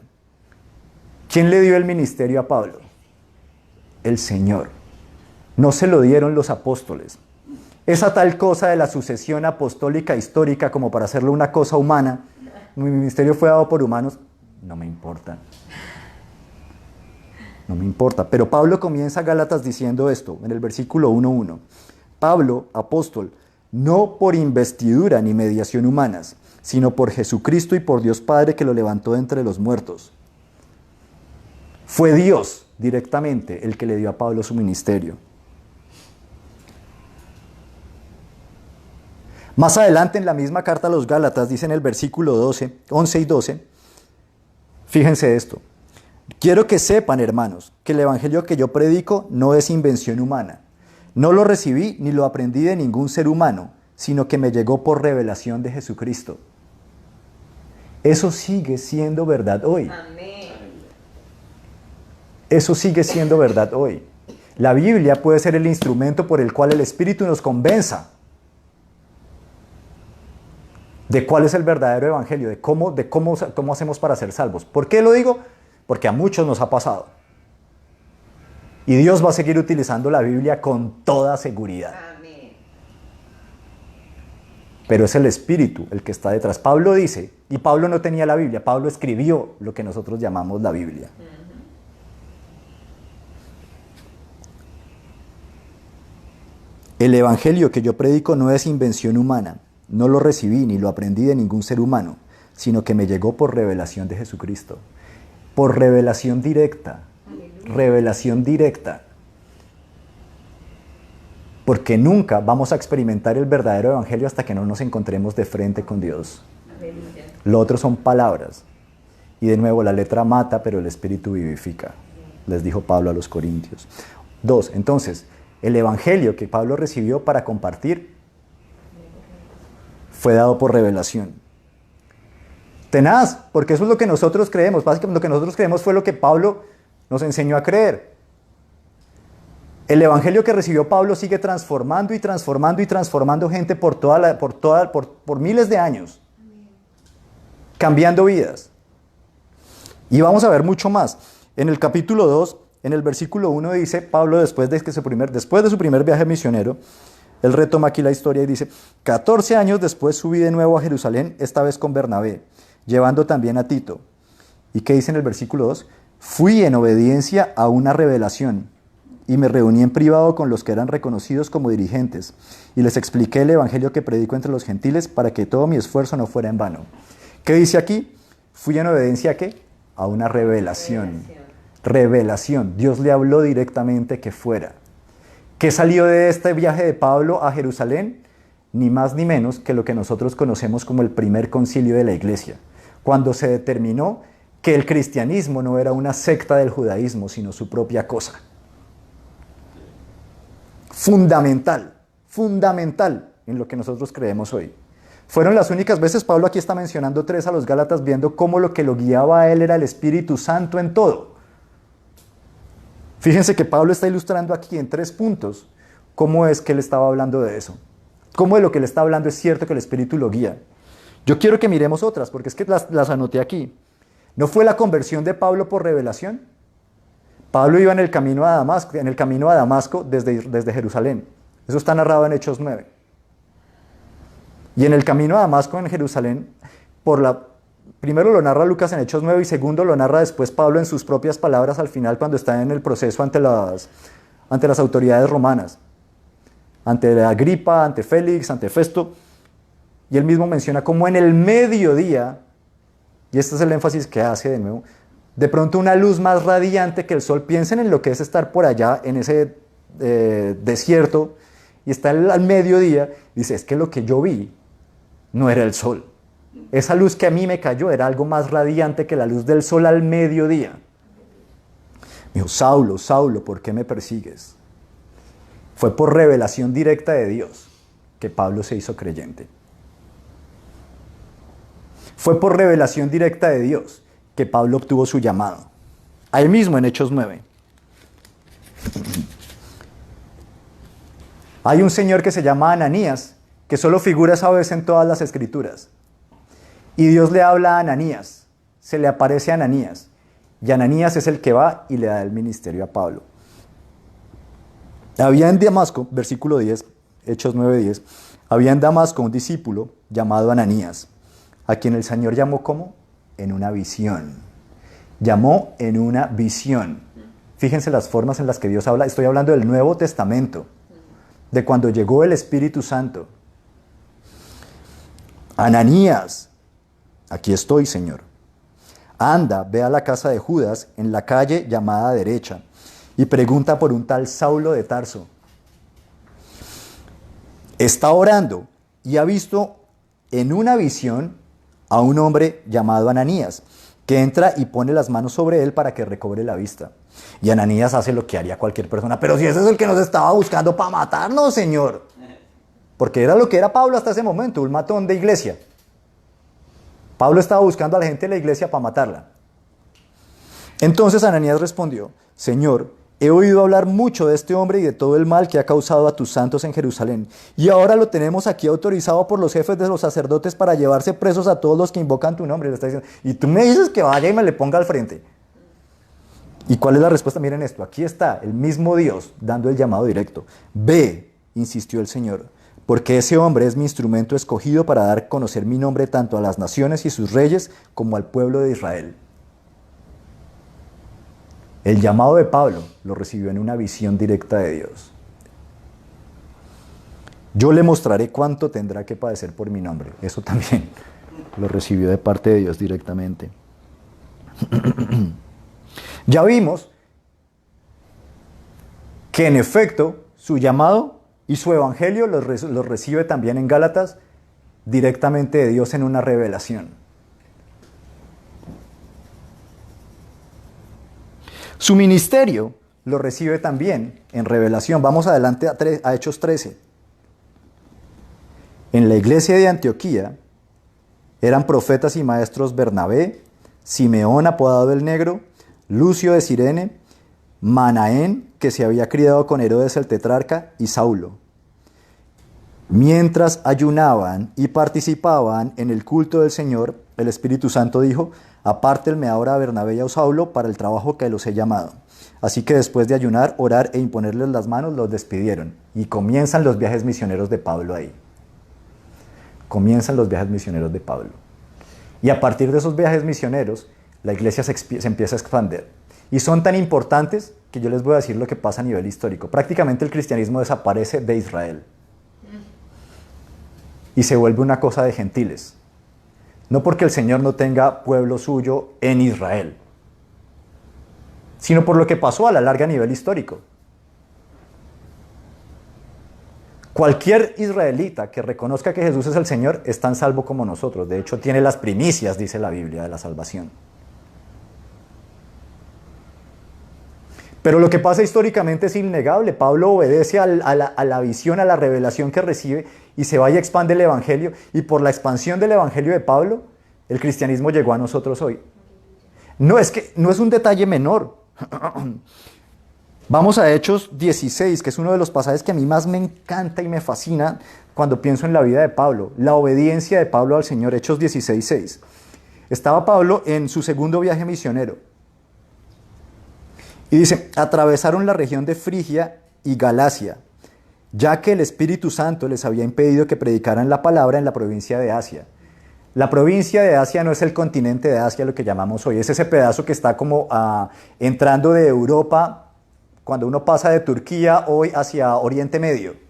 ¿Quién le dio el ministerio a Pablo? El Señor. No se lo dieron los apóstoles. Esa tal cosa de la sucesión apostólica histórica como para hacerlo una cosa humana, mi ministerio fue dado por humanos, no me importa. No me importa. Pero Pablo comienza Gálatas diciendo esto, en el versículo 1:1. Pablo, apóstol, no por investidura ni mediación humanas, sino por Jesucristo y por Dios Padre que lo levantó de entre los muertos. Fue Dios directamente el que le dio a Pablo su ministerio. Más adelante en la misma carta a los Gálatas dice en el versículo 11 y 12, fíjense esto. Quiero que sepan, hermanos, que el evangelio que yo predico no es invención humana. No lo recibí ni lo aprendí de ningún ser humano, sino que me llegó por revelación de Jesucristo. Eso sigue siendo verdad hoy. Amén. Eso sigue siendo verdad hoy. La Biblia puede ser el instrumento por el cual el Espíritu nos convenza. de cuál es el verdadero evangelio, de cómo hacemos para ser salvos. ¿Por qué lo digo? Porque a muchos nos ha pasado. Y Dios va a seguir utilizando la Biblia con toda seguridad. Amén. Pero es el Espíritu el que está detrás. Pablo dice, y Pablo no tenía la Biblia, Pablo escribió lo que nosotros llamamos la Biblia. El evangelio que yo predico no es invención humana, no lo recibí ni lo aprendí de ningún ser humano, sino que me llegó por revelación de Jesucristo. Por revelación directa. Revelación directa. Porque nunca vamos a experimentar el verdadero evangelio hasta que no nos encontremos de frente con Dios. Aleluya. Lo otro son palabras. Y de nuevo, la letra mata, pero el espíritu vivifica. Les dijo Pablo a los Corintios. 2. Entonces, el evangelio que Pablo recibió para compartir fue dado por revelación. Tenaz, porque eso es lo que nosotros creemos. Básicamente lo que nosotros creemos fue lo que Pablo nos enseñó a creer. El evangelio que recibió Pablo sigue transformando y transformando y transformando gente por miles de años. Cambiando vidas. Y vamos a ver mucho más. En el capítulo 2, en el versículo 1 dice, Pablo después de su primer viaje misionero, él retoma aquí la historia y dice, 14 años después subí de nuevo a Jerusalén, esta vez con Bernabé, llevando también a Tito. ¿Y qué dice en el versículo 2? Fui en obediencia a una revelación y me reuní en privado con los que eran reconocidos como dirigentes y les expliqué el evangelio que predico entre los gentiles para que todo mi esfuerzo no fuera en vano. ¿Qué dice aquí? Fui en obediencia ¿a qué? A una revelación. Revelación. Dios le habló directamente que fuera. ¿Qué salió de este viaje de Pablo a Jerusalén? Ni más ni menos que lo que nosotros conocemos como el primer concilio de la iglesia, cuando se determinó que el cristianismo no era una secta del judaísmo, sino su propia cosa. Fundamental en lo que nosotros creemos hoy. Fueron las únicas veces, Pablo aquí está mencionando 3 a los Gálatas, viendo cómo lo que lo guiaba a él era el Espíritu Santo en todo. Fíjense que Pablo está ilustrando aquí en 3 puntos cómo es que él estaba hablando de eso. Cómo de lo que él está hablando es cierto que el Espíritu lo guía. Yo quiero que miremos otras, porque es que las anoté aquí. ¿No fue la conversión de Pablo por revelación? Pablo iba en el camino a Damasco desde Jerusalén. Eso está narrado en Hechos 9. Y en el camino a Damasco en Jerusalén, primero lo narra Lucas en Hechos 9 y segundo lo narra después Pablo en sus propias palabras al final cuando está en el proceso ante las autoridades romanas. Ante Agripa, ante Félix, ante Festo. Y él mismo menciona cómo en el mediodía, y este es el énfasis que hace de nuevo, de pronto una luz más radiante que el sol. Piensen en lo que es estar por allá en ese desierto y está al mediodía. Dice, es que lo que yo vi no era el sol. Esa luz que a mí me cayó era algo más radiante que la luz del sol al mediodía. Me dijo, Saulo, Saulo, ¿por qué me persigues? Fue por revelación directa de Dios que Pablo se hizo creyente. Fue por revelación directa de Dios que Pablo obtuvo su llamado. Ahí mismo en Hechos 9. Hay un señor que se llama Ananías, que solo figura esa vez en todas las escrituras. Y Dios le habla a Ananías, se le aparece a Ananías. Y Ananías es el que va y le da el ministerio a Pablo. Había en Damasco, versículo 10, Hechos 9:10, había en Damasco un discípulo llamado Ananías, a quien el Señor llamó ¿cómo? En una visión. Llamó en una visión. Fíjense las formas en las que Dios habla. Estoy hablando del Nuevo Testamento, de cuando llegó el Espíritu Santo. Ananías, aquí estoy, Señor. Anda, ve a la casa de Judas, en la calle llamada derecha, y pregunta por un tal Saulo de Tarso. Está orando y ha visto en una visión a un hombre llamado Ananías, que entra y pone las manos sobre él para que recobre la vista. Y Ananías hace lo que haría cualquier persona. Pero si ese es el que nos estaba buscando para matarnos, Señor. Porque era lo que era Pablo hasta ese momento, un matón de iglesia. Pablo estaba buscando a la gente de la iglesia para matarla. Entonces Ananías respondió, Señor, He oído hablar mucho de este hombre y de todo el mal que ha causado a tus santos en Jerusalén. Y ahora lo tenemos aquí autorizado por los jefes de los sacerdotes para llevarse presos a todos los que invocan tu nombre. Le está diciendo, y tú me dices que vaya y me le ponga al frente. ¿Y cuál es la respuesta? Miren esto, aquí está el mismo Dios dando el llamado directo. Ve, insistió el Señor, porque ese hombre es mi instrumento escogido para dar a conocer mi nombre tanto a las naciones y sus reyes como al pueblo de Israel. El llamado de Pablo lo recibió en una visión directa de Dios. Yo le mostraré cuánto tendrá que padecer por mi nombre. Eso también lo recibió de parte de Dios directamente. Ya vimos que en efecto su llamado y su evangelio los recibe también en Gálatas directamente de Dios en una revelación. Su ministerio lo recibe también en revelación. Vamos adelante a Hechos 13. En la iglesia de Antioquía eran profetas y maestros Bernabé, Simeón apodado el Negro, Lucio de Cirene, Manaén, que se había criado con Herodes el tetrarca, y Saulo. Mientras ayunaban y participaban en el culto del Señor, el Espíritu Santo dijo: apártenme ahora a Bernabé y a Saulo para el trabajo que los he llamado. Así que después de ayunar, orar e imponerles las manos, los despidieron. Y comienzan los viajes misioneros de Pablo ahí. Comienzan los viajes misioneros de Pablo. Y a partir de esos viajes misioneros, la iglesia se empieza a expandir. Y son tan importantes que yo les voy a decir lo que pasa a nivel histórico. Prácticamente el cristianismo desaparece de Israel. Y se vuelve una cosa de gentiles. No porque el Señor no tenga pueblo suyo en Israel, sino por lo que pasó a la larga a nivel histórico. Cualquier israelita que reconozca que Jesús es el Señor es tan salvo como nosotros. De hecho, tiene las primicias, dice la Biblia, de la salvación. Pero lo que pasa históricamente es innegable. Pablo obedece a la visión, a la revelación que recibe y se va y expande el Evangelio. Y por la expansión del Evangelio de Pablo, el cristianismo llegó a nosotros hoy. No es un detalle menor. Vamos a Hechos 16, que es uno de los pasajes que a mí más me encanta y me fascina cuando pienso en la vida de Pablo. La obediencia de Pablo al Señor, Hechos 16, 6. Estaba Pablo en su segundo viaje misionero. Y dice, atravesaron la región de Frigia y Galacia, ya que el Espíritu Santo les había impedido que predicaran la palabra en la provincia de Asia. La provincia de Asia no es el continente de Asia, lo que llamamos hoy, es ese pedazo que está como entrando de Europa, cuando uno pasa de Turquía hoy hacia Oriente Medio.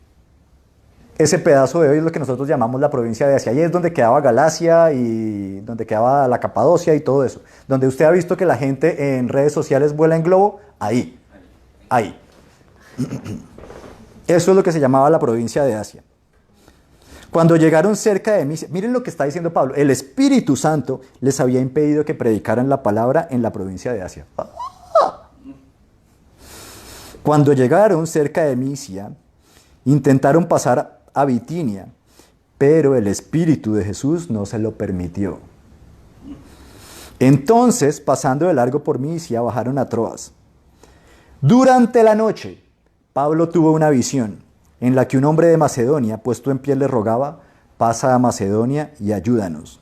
Ese pedazo de hoy es lo que nosotros llamamos la provincia de Asia. Ahí es donde quedaba Galacia y donde quedaba la Capadocia y todo eso. Donde usted ha visto que la gente en redes sociales vuela en globo, ahí. Eso es lo que se llamaba la provincia de Asia. Cuando llegaron cerca de Misia, miren lo que está diciendo Pablo, el Espíritu Santo les había impedido que predicaran la palabra en la provincia de Asia. Cuando llegaron cerca de Misia, intentaron pasar a Bitinia, pero el Espíritu de Jesús no se lo permitió. Entonces, pasando de largo por Misia, bajaron a Troas. Durante la noche, Pablo tuvo una visión en la que un hombre de Macedonia, puesto en pie, le rogaba: pasa a Macedonia y ayúdanos.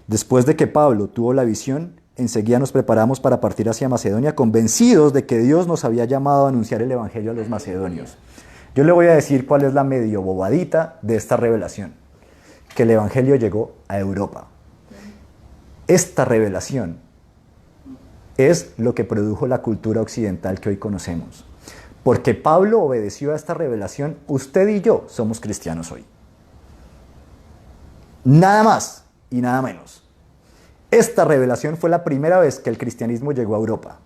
Después de que Pablo tuvo la visión, enseguida nos preparamos para partir hacia Macedonia, convencidos de que Dios nos había llamado a anunciar el evangelio a los macedonios. Yo le voy a decir cuál es la medio bobadita de esta revelación, que el evangelio llegó a Europa. Esta revelación es lo que produjo la cultura occidental que hoy conocemos. Porque Pablo obedeció a esta revelación, usted y yo somos cristianos hoy. Nada más y nada menos. Esta revelación fue la primera vez que el cristianismo llegó a Europa.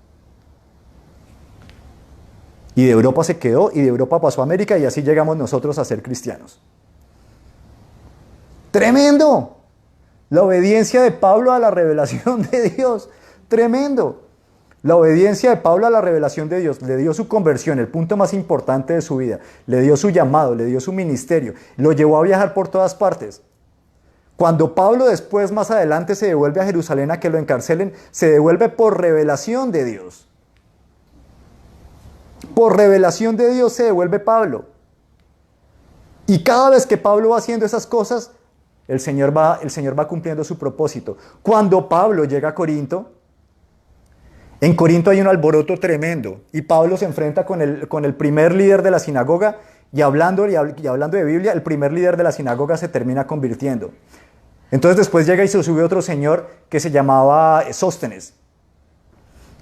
Y de Europa se quedó, y de Europa pasó a América, y así llegamos nosotros a ser cristianos. ¡Tremendo! La obediencia de Pablo a la revelación de Dios. ¡Tremendo! La obediencia de Pablo a la revelación de Dios le dio su conversión, el punto más importante de su vida. Le dio su llamado, le dio su ministerio. Lo llevó a viajar por todas partes. Cuando Pablo después, más adelante, se devuelve a Jerusalén a que lo encarcelen, se devuelve por revelación de Dios. por revelación de Dios se devuelve Pablo. Y cada vez que Pablo va haciendo esas cosas, el Señor va cumpliendo su propósito. Cuando Pablo llega a Corinto, en Corinto hay un alboroto tremendo y Pablo se enfrenta con el primer líder de la sinagoga y hablando de Biblia, el primer líder de la sinagoga se termina convirtiendo. Entonces después llega y se sube otro señor que se llamaba Sóstenes.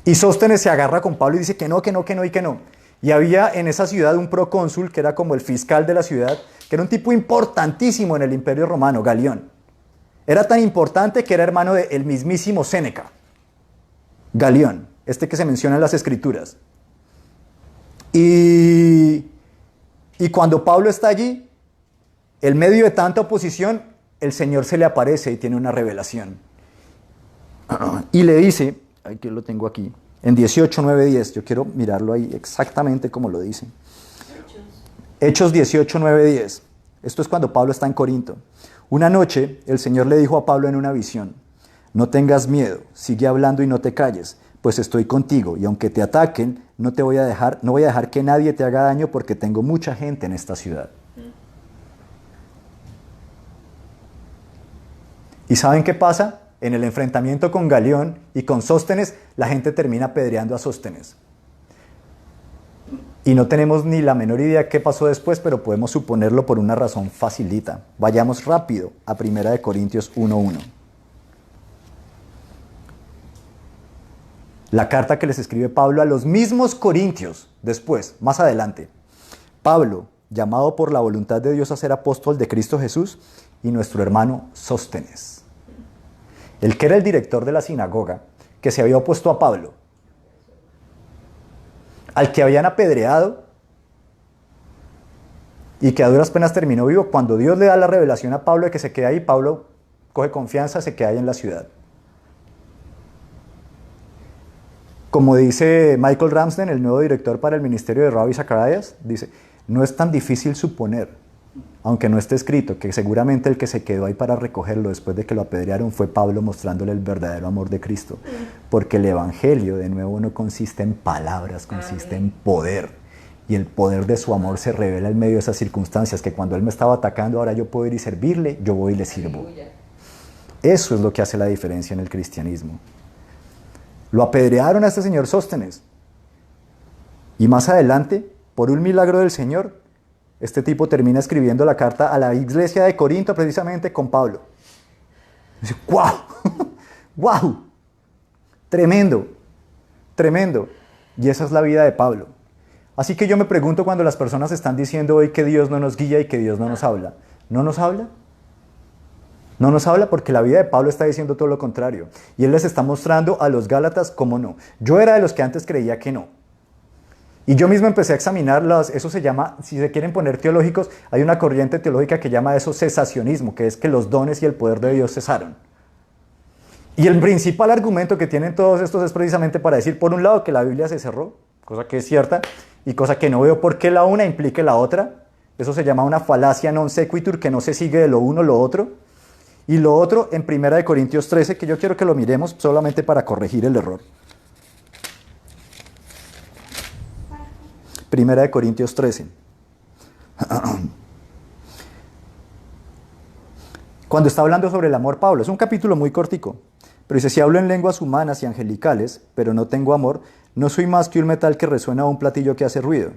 Y Sóstenes se agarra con Pablo y dice que no, que no, que no y que no. Y había en esa ciudad un procónsul que era como el fiscal de la ciudad, que era un tipo importantísimo en el Imperio Romano, Galión. Era tan importante que era hermano del mismísimo Séneca. Galión, este que se menciona en las Escrituras. Y cuando Pablo está allí, en medio de tanta oposición, el Señor se le aparece y tiene una revelación. Y le dice, que lo tengo aquí, en 18, 9, 10, yo quiero mirarlo ahí exactamente como lo dice. Hechos 18, 9, 10. Esto es cuando Pablo está en Corinto. Una noche el Señor le dijo a Pablo en una visión: no tengas miedo, sigue hablando y no te calles, pues estoy contigo, y aunque te ataquen, no voy a dejar que nadie te haga daño, porque tengo mucha gente en esta ciudad. ¿Y saben qué pasa? En el enfrentamiento con Galión y con Sóstenes, la gente termina apedreando a Sóstenes. Y no tenemos ni la menor idea qué pasó después, pero podemos suponerlo por una razón facilita. Vayamos rápido a 1 Corintios 1:1. La carta que les escribe Pablo a los mismos corintios después, más adelante. Pablo, llamado por la voluntad de Dios a ser apóstol de Cristo Jesús, y nuestro hermano Sóstenes, el que era el director de la sinagoga, que se había opuesto a Pablo, al que habían apedreado y que a duras penas terminó vivo. Cuando Dios le da la revelación a Pablo de que se quede ahí, Pablo coge confianza, se queda ahí en la ciudad. Como dice Michael Ramsden, el nuevo director para el ministerio de Ravi Zacharias, dice: no es tan difícil suponer, aunque no esté escrito, que seguramente el que se quedó ahí para recogerlo después de que lo apedrearon fue Pablo, mostrándole el verdadero amor de Cristo. Porque el evangelio, de nuevo, no consiste en palabras, consiste en poder. Y el poder de su amor se revela en medio de esas circunstancias, que cuando él me estaba atacando, ahora yo puedo ir y servirle, yo voy y le sirvo. Eso es lo que hace la diferencia en el cristianismo. Lo apedrearon a este señor Sóstenes. Y más adelante, por un milagro del Señor, este tipo termina escribiendo la carta a la iglesia de Corinto precisamente con Pablo. Dice: ¡guau! ¡Guau! Tremendo, tremendo. Y esa es la vida de Pablo. Así que yo me pregunto, cuando las personas están diciendo hoy que Dios no nos guía y que Dios no nos habla, ¿no nos habla? No nos habla, porque la vida de Pablo está diciendo todo lo contrario. Y él les está mostrando a los Gálatas cómo no. Yo era de los que antes creía que no. Y yo mismo empecé a examinar eso se llama, si se quieren poner teológicos, hay una corriente teológica que llama eso cesacionismo, que es que los dones y el poder de Dios cesaron. Y el principal argumento que tienen todos estos es precisamente para decir, por un lado, que la Biblia se cerró, cosa que es cierta, y cosa que no veo por qué la una implique la otra. Eso se llama una falacia non sequitur, que no se sigue de lo uno lo otro. Y lo otro, en 1 Corintios 13, que yo quiero que lo miremos solamente para corregir el error. 1 Corintios 13. Cuando está hablando sobre el amor, Pablo, es un capítulo muy cortico, pero dice: si hablo en lenguas humanas y angelicales, pero no tengo amor, no soy más que un metal que resuena o un platillo que hace ruido.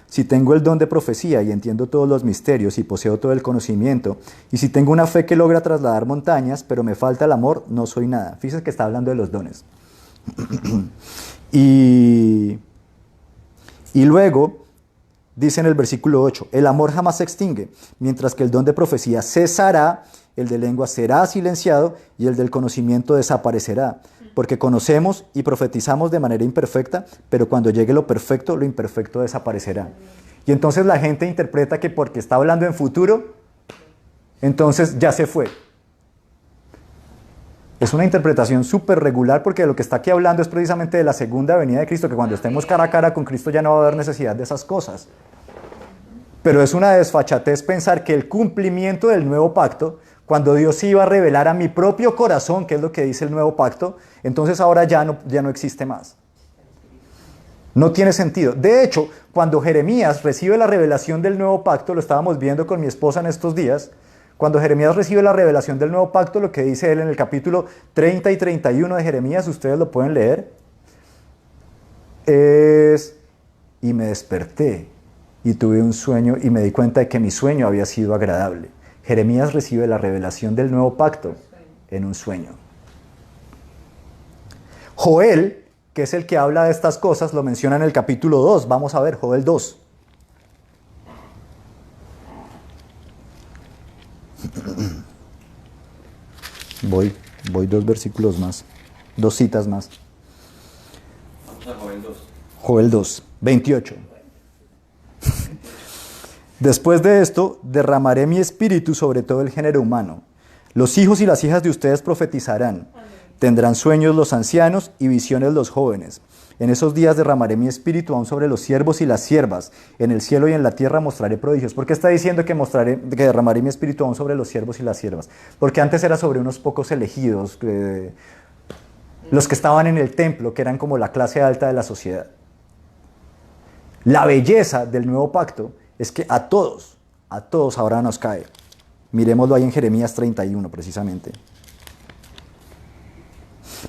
Si tengo el don de profecía y entiendo todos los misterios y poseo todo el conocimiento, y si tengo una fe que logra trasladar montañas, pero me falta el amor, no soy nada. Fíjense que está hablando de los dones. Y luego dice en el versículo 8: el amor jamás se extingue, mientras que el don de profecía cesará, el de lengua será silenciado y el del conocimiento desaparecerá. Porque conocemos y profetizamos de manera imperfecta, pero cuando llegue lo perfecto, lo imperfecto desaparecerá. Y entonces la gente interpreta que porque está hablando en futuro, entonces ya se fue. Es una interpretación súper regular, porque de lo que está aquí hablando es precisamente de la segunda venida de Cristo, que cuando estemos cara a cara con Cristo ya no va a haber necesidad de esas cosas. Pero es una desfachatez pensar que el cumplimiento del nuevo pacto, cuando Dios iba a revelar a mi propio corazón, que es lo que dice el nuevo pacto, entonces ahora ya no existe más. No tiene sentido. De hecho, cuando Jeremías recibe la revelación del nuevo pacto, lo estábamos viendo con mi esposa en estos días, cuando Jeremías recibe la revelación del nuevo pacto, lo que dice él en el capítulo 30 y 31 de Jeremías, ustedes lo pueden leer, es: y me desperté y tuve un sueño y me di cuenta de que mi sueño había sido agradable. Jeremías recibe la revelación del nuevo pacto en un sueño. Joel, que es el que habla de estas cosas, lo menciona en el capítulo 2. Vamos a ver, Joel 2. Voy 2 versículos más, 2 citas más. Vamos a Joel 2. Joel 2, 28. Después de esto, derramaré mi espíritu sobre todo el género humano. Los hijos y las hijas de ustedes profetizarán. Tendrán sueños los ancianos y visiones los jóvenes. En esos días derramaré mi espíritu aún sobre los siervos y las siervas. En el cielo y en la tierra mostraré prodigios. ¿Por qué está diciendo que derramaré mi espíritu aún sobre los siervos y las siervas? Porque antes era sobre unos pocos elegidos, los que estaban en el templo, que eran como la clase alta de la sociedad. La belleza del nuevo pacto es que a todos ahora nos cae. Miremoslo ahí en Jeremías 31 precisamente.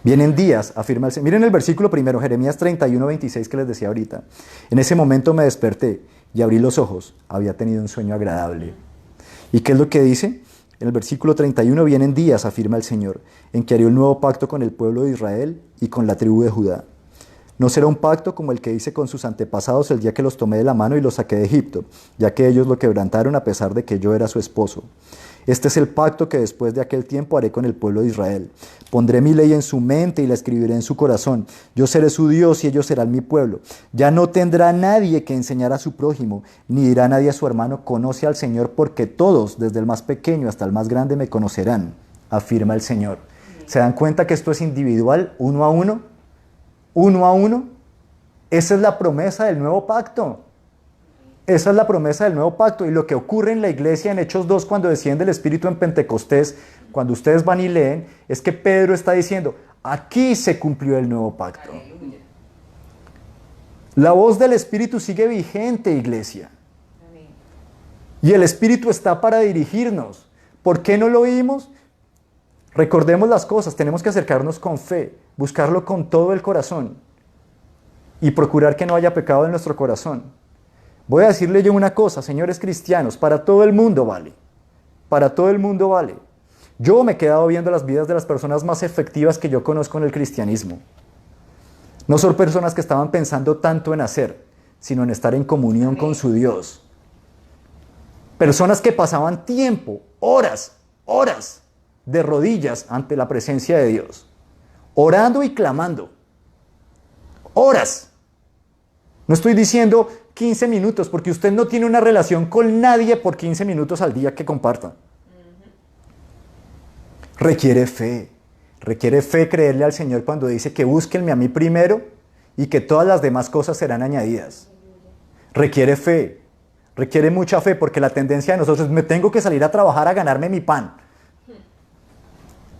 Vienen días, afirma el Señor. Miren el versículo primero, Jeremías 31, 26 que les decía ahorita. En ese momento me desperté y abrí los ojos. Había tenido un sueño agradable. ¿Y qué es lo que dice? En el versículo 31, vienen días, afirma el Señor, en que haré un nuevo pacto con el pueblo de Israel y con la tribu de Judá. No será un pacto como el que hice con sus antepasados el día que los tomé de la mano y los saqué de Egipto, ya que ellos lo quebrantaron a pesar de que yo era su esposo. Este es el pacto que después de aquel tiempo haré con el pueblo de Israel. Pondré mi ley en su mente y la escribiré en su corazón. Yo seré su Dios y ellos serán mi pueblo. Ya no tendrá nadie que enseñar a su prójimo, ni dirá nadie a su hermano, conoce al Señor, porque todos, desde el más pequeño hasta el más grande, me conocerán, afirma el Señor. ¿Se dan cuenta que esto es individual, uno a uno? Uno a uno. Esa es la promesa del nuevo pacto. Esa es la promesa del nuevo pacto. Y lo que ocurre en la iglesia en Hechos 2, cuando desciende el Espíritu en Pentecostés, cuando ustedes van y leen, es que Pedro está diciendo, aquí se cumplió el nuevo pacto. Aleluya. La voz del Espíritu sigue vigente, iglesia. Amén. Y el Espíritu está para dirigirnos. ¿Por qué no lo oímos? Recordemos las cosas, tenemos que acercarnos con fe, buscarlo con todo el corazón y procurar que no haya pecado en nuestro corazón. Voy a decirle yo una cosa, señores cristianos, para todo el mundo vale. Para todo el mundo vale. Yo me he quedado viendo las vidas de las personas más efectivas que yo conozco en el cristianismo. No son personas que estaban pensando tanto en hacer, sino en estar en comunión con su Dios. Personas que pasaban tiempo, horas, de rodillas ante la presencia de Dios, orando y clamando. Horas. No estoy diciendo 15 minutos, porque usted no tiene una relación con nadie por 15 minutos al día que comparta. Requiere fe creerle al Señor cuando dice que búsquenme a mí primero y que todas las demás cosas serán añadidas. Requiere fe, requiere mucha fe, porque la tendencia de nosotros es: me tengo que salir a trabajar a ganarme mi pan.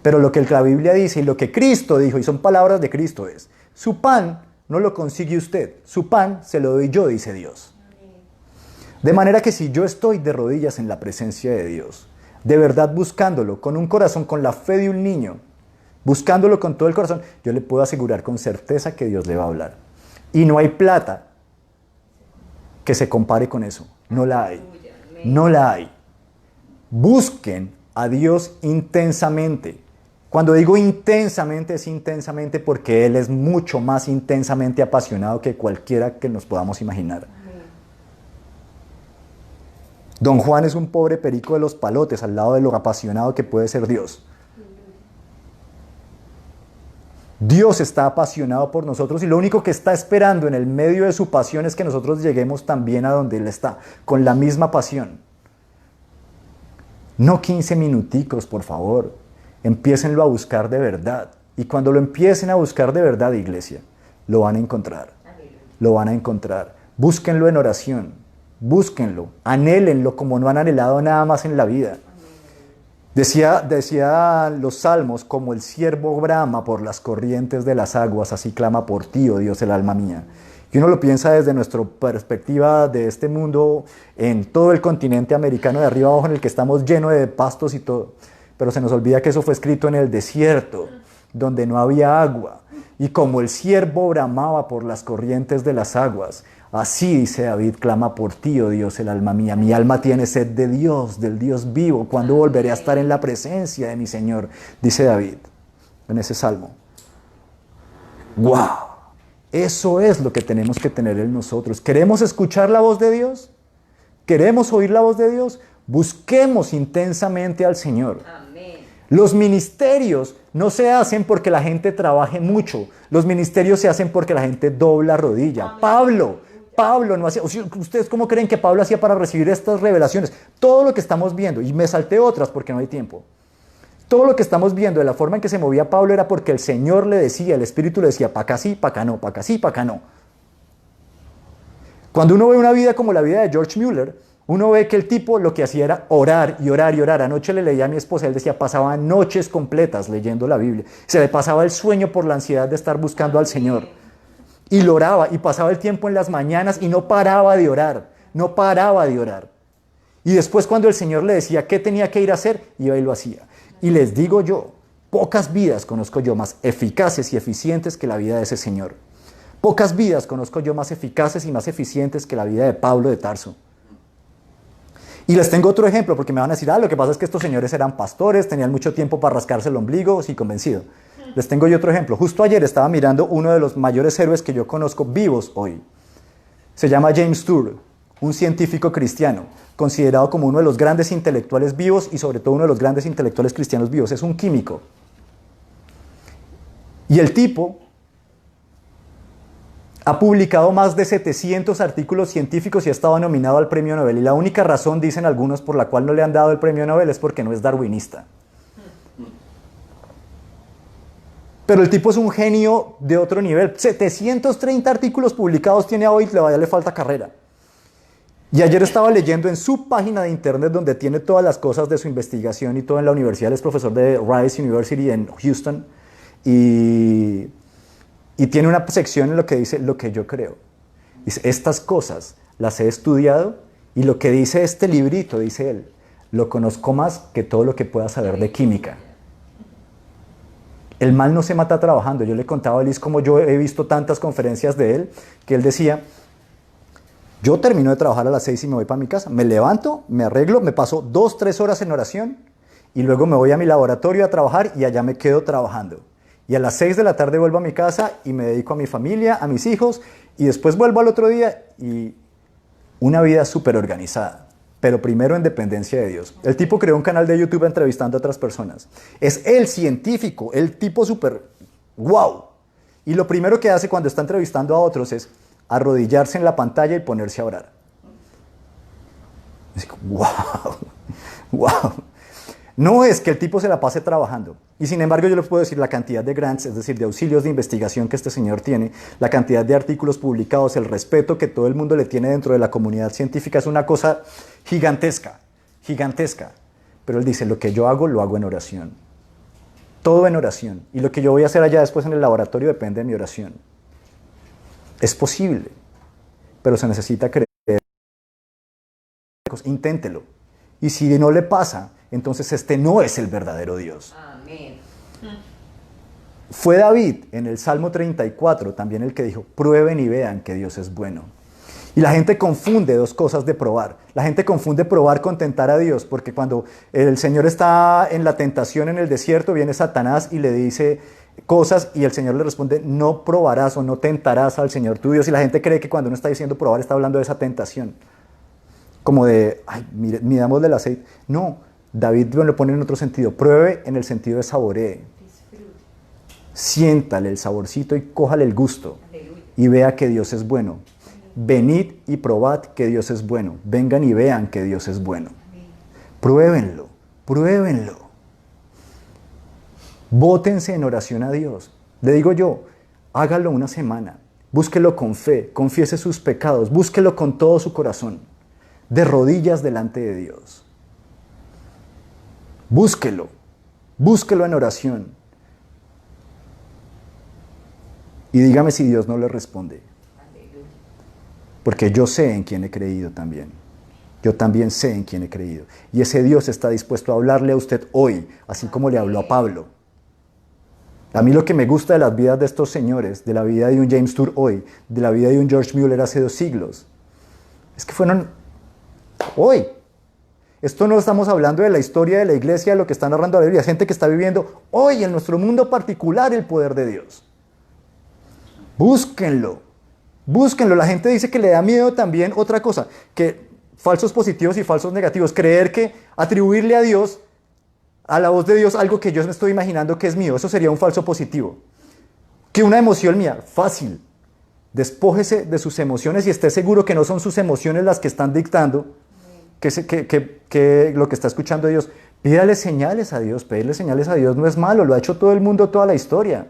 Pero lo que la Biblia dice y lo que Cristo dijo, y son palabras de Cristo, es: su pan no lo consigue usted, su pan se lo doy yo, dice Dios. De manera que si yo estoy de rodillas en la presencia de Dios, de verdad buscándolo con un corazón, con la fe de un niño, buscándolo con todo el corazón, yo le puedo asegurar con certeza que Dios le va a hablar. Y no hay plata que se compare con eso. No la hay. No la hay. Busquen a Dios intensamente. Cuando digo intensamente, es intensamente porque Él es mucho más intensamente apasionado que cualquiera que nos podamos imaginar. Don Juan es un pobre perico de los palotes al lado de lo apasionado que puede ser Dios. Dios está apasionado por nosotros y lo único que está esperando en el medio de su pasión es que nosotros lleguemos también a donde Él está, con la misma pasión. No 15 minuticos, por favor. Empiécenlo a buscar de verdad. Y cuando lo empiecen a buscar de verdad, iglesia, lo van a encontrar. Lo van a encontrar. Búsquenlo en oración. Búsquenlo. Anhélenlo como no han anhelado nada más en la vida. Decía los salmos: como el ciervo brama por las corrientes de las aguas, así clama por ti, oh Dios, el alma mía. Y uno lo piensa desde nuestra perspectiva de este mundo, en todo el continente americano de arriba abajo en el que estamos llenos de pastos y todo. Pero se nos olvida que eso fue escrito en el desierto, donde no había agua. Y como el ciervo bramaba por las corrientes de las aguas, así dice David, clama por ti, oh Dios, el alma mía. Mi alma tiene sed de Dios, del Dios vivo. ¿Cuándo volveré a estar en la presencia de mi Señor? Dice David en ese salmo. ¡Wow! Eso es lo que tenemos que tener en nosotros. ¿Queremos escuchar la voz de Dios? ¿Queremos oír la voz de Dios? Busquemos intensamente al Señor. Amén. Los ministerios no se hacen porque la gente trabaje mucho. Los ministerios se hacen porque la gente dobla rodilla. Amén. Pablo no hacía. ¿Ustedes cómo creen que Pablo hacía para recibir estas revelaciones? Todo lo que estamos viendo, y me salté otras porque no hay tiempo. Todo lo que estamos viendo de la forma en que se movía Pablo era porque el Señor le decía, el Espíritu le decía, pa' acá sí, pa' acá no, pa' acá sí, pa' acá no. Cuando uno ve una vida como la vida de George Mueller, uno ve que el tipo lo que hacía era orar y orar y orar. Anoche le leía a mi esposa, él decía, pasaba noches completas leyendo la Biblia. Se le pasaba el sueño por la ansiedad de estar buscando al Señor. Y lo oraba y pasaba el tiempo en las mañanas y no paraba de orar, no paraba de orar. Y después cuando el Señor le decía qué tenía que ir a hacer, iba y lo hacía. Y les digo yo, pocas vidas conozco yo más eficaces y eficientes que la vida de ese Señor. Pocas vidas conozco yo más eficaces y más eficientes que la vida de Pablo de Tarso. Y les tengo otro ejemplo, porque me van a decir, lo que pasa es que estos señores eran pastores, tenían mucho tiempo para rascarse el ombligo, sí, convencido. Les tengo yo otro ejemplo. Justo ayer estaba mirando uno de los mayores héroes que yo conozco vivos hoy. Se llama James Tour, un científico cristiano, considerado como uno de los grandes intelectuales vivos y sobre todo uno de los grandes intelectuales cristianos vivos. Es un químico. Y el tipo ha publicado más de 700 artículos científicos y ha estado nominado al premio Nobel. Y la única razón, dicen algunos, por la cual no le han dado el premio Nobel es porque no es darwinista. Pero el tipo es un genio de otro nivel. 730 artículos publicados tiene hoy, todavía le falta carrera. Y ayer estaba leyendo en su página de internet donde tiene todas las cosas de su investigación y todo en la universidad. Él es profesor de Rice University en Houston. Y tiene una sección en lo que dice lo que yo creo. Dice, estas cosas las he estudiado y lo que dice este librito, dice él, lo conozco más que todo lo que pueda saber de química. El mal no se mata trabajando. Yo le contaba a Liz como yo he visto tantas conferencias de él, que él decía, yo termino de trabajar a las 6 y me voy para mi casa. Me levanto, me arreglo, me paso 2, 3 horas en oración y luego me voy a mi laboratorio a trabajar y allá me quedo trabajando. Y a las 6 de la tarde vuelvo a mi casa y me dedico a mi familia, a mis hijos y después vuelvo al otro día y una vida súper organizada. Pero primero en dependencia de Dios. El tipo creó un canal de YouTube entrevistando a otras personas. Es el científico, el tipo súper wow. Y lo primero que hace cuando está entrevistando a otros es arrodillarse en la pantalla y ponerse a orar. Es como, wow, wow. No es que el tipo se la pase trabajando. Y sin embargo yo les puedo decir la cantidad de grants, es decir, de auxilios de investigación que este señor tiene, la cantidad de artículos publicados, el respeto que todo el mundo le tiene dentro de la comunidad científica es una cosa gigantesca, gigantesca. Pero él dice, lo que yo hago, lo hago en oración. Todo en oración. Y lo que yo voy a hacer allá después en el laboratorio depende de mi oración. Es posible, pero se necesita creer. Inténtelo. Y si no le pasa, entonces este no es el verdadero Dios. Amén. Fue David en el Salmo 34 también el que dijo, prueben y vean que Dios es bueno. Y la gente confunde dos cosas de probar. La gente confunde probar con tentar a Dios, porque cuando el Señor está en la tentación en el desierto, viene Satanás y le dice cosas y el Señor le responde, no probarás o no tentarás al Señor tu Dios. Y la gente cree que cuando uno está diciendo probar está hablando de esa tentación. Como de, mire, midámosle el aceite. No, David lo pone en otro sentido. Pruebe en el sentido de saboree. Siéntale el saborcito y cójale el gusto. Aleluya. Y vea que Dios es bueno. Venid y probad que Dios es bueno. Vengan y vean que Dios es bueno. Pruébenlo, pruébenlo. Bótense en oración a Dios. Le digo yo, hágalo una semana. Búsquelo con fe, confiese sus pecados, búsquelo con todo su corazón. De rodillas delante de Dios. Búsquelo, búsquelo en oración. Y dígame si Dios no le responde. Aleluya. porque yo sé en quién he creído también. Yo también sé en quién he creído. Y ese Dios está dispuesto a hablarle a usted hoy, así como le habló a Pablo. A mí lo que me gusta de las vidas de estos señores, de la vida de un James Tour hoy, de la vida de un George Mueller hace 2 siglos, es que fueron hoy. Esto no estamos hablando de la historia de la iglesia, de lo que está narrando la Biblia, gente que está viviendo hoy en nuestro mundo particular el poder de Dios. Búsquenlo, búsquenlo. La gente dice que le da miedo también otra cosa, que falsos positivos y falsos negativos, creer que atribuirle a Dios, a la voz de Dios, algo que yo me estoy imaginando que es mío, eso sería un falso positivo. Que una emoción mía, fácil, despójese de sus emociones y esté seguro que no son sus emociones las que están dictando que lo que está escuchando Dios. Pídale señales a Dios, pedirle señales a Dios no es malo, lo ha hecho todo el mundo toda la historia.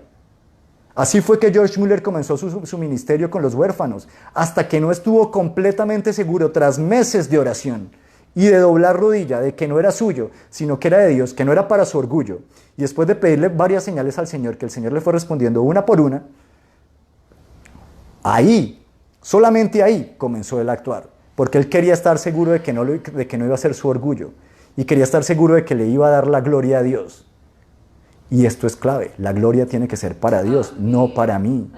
Así fue que George Mueller comenzó su ministerio con los huérfanos, hasta que no estuvo completamente seguro, tras meses de oración y de doblar rodilla, de que no era suyo, sino que era de Dios, que no era para su orgullo. Y después de pedirle varias señales al Señor, que el Señor le fue respondiendo una por una, ahí, solamente ahí comenzó él a actuar, porque él quería estar seguro de que no iba a ser su orgullo, y quería estar seguro de que le iba a dar la gloria a Dios. Y esto es clave, la gloria tiene que ser para Dios, no para mí.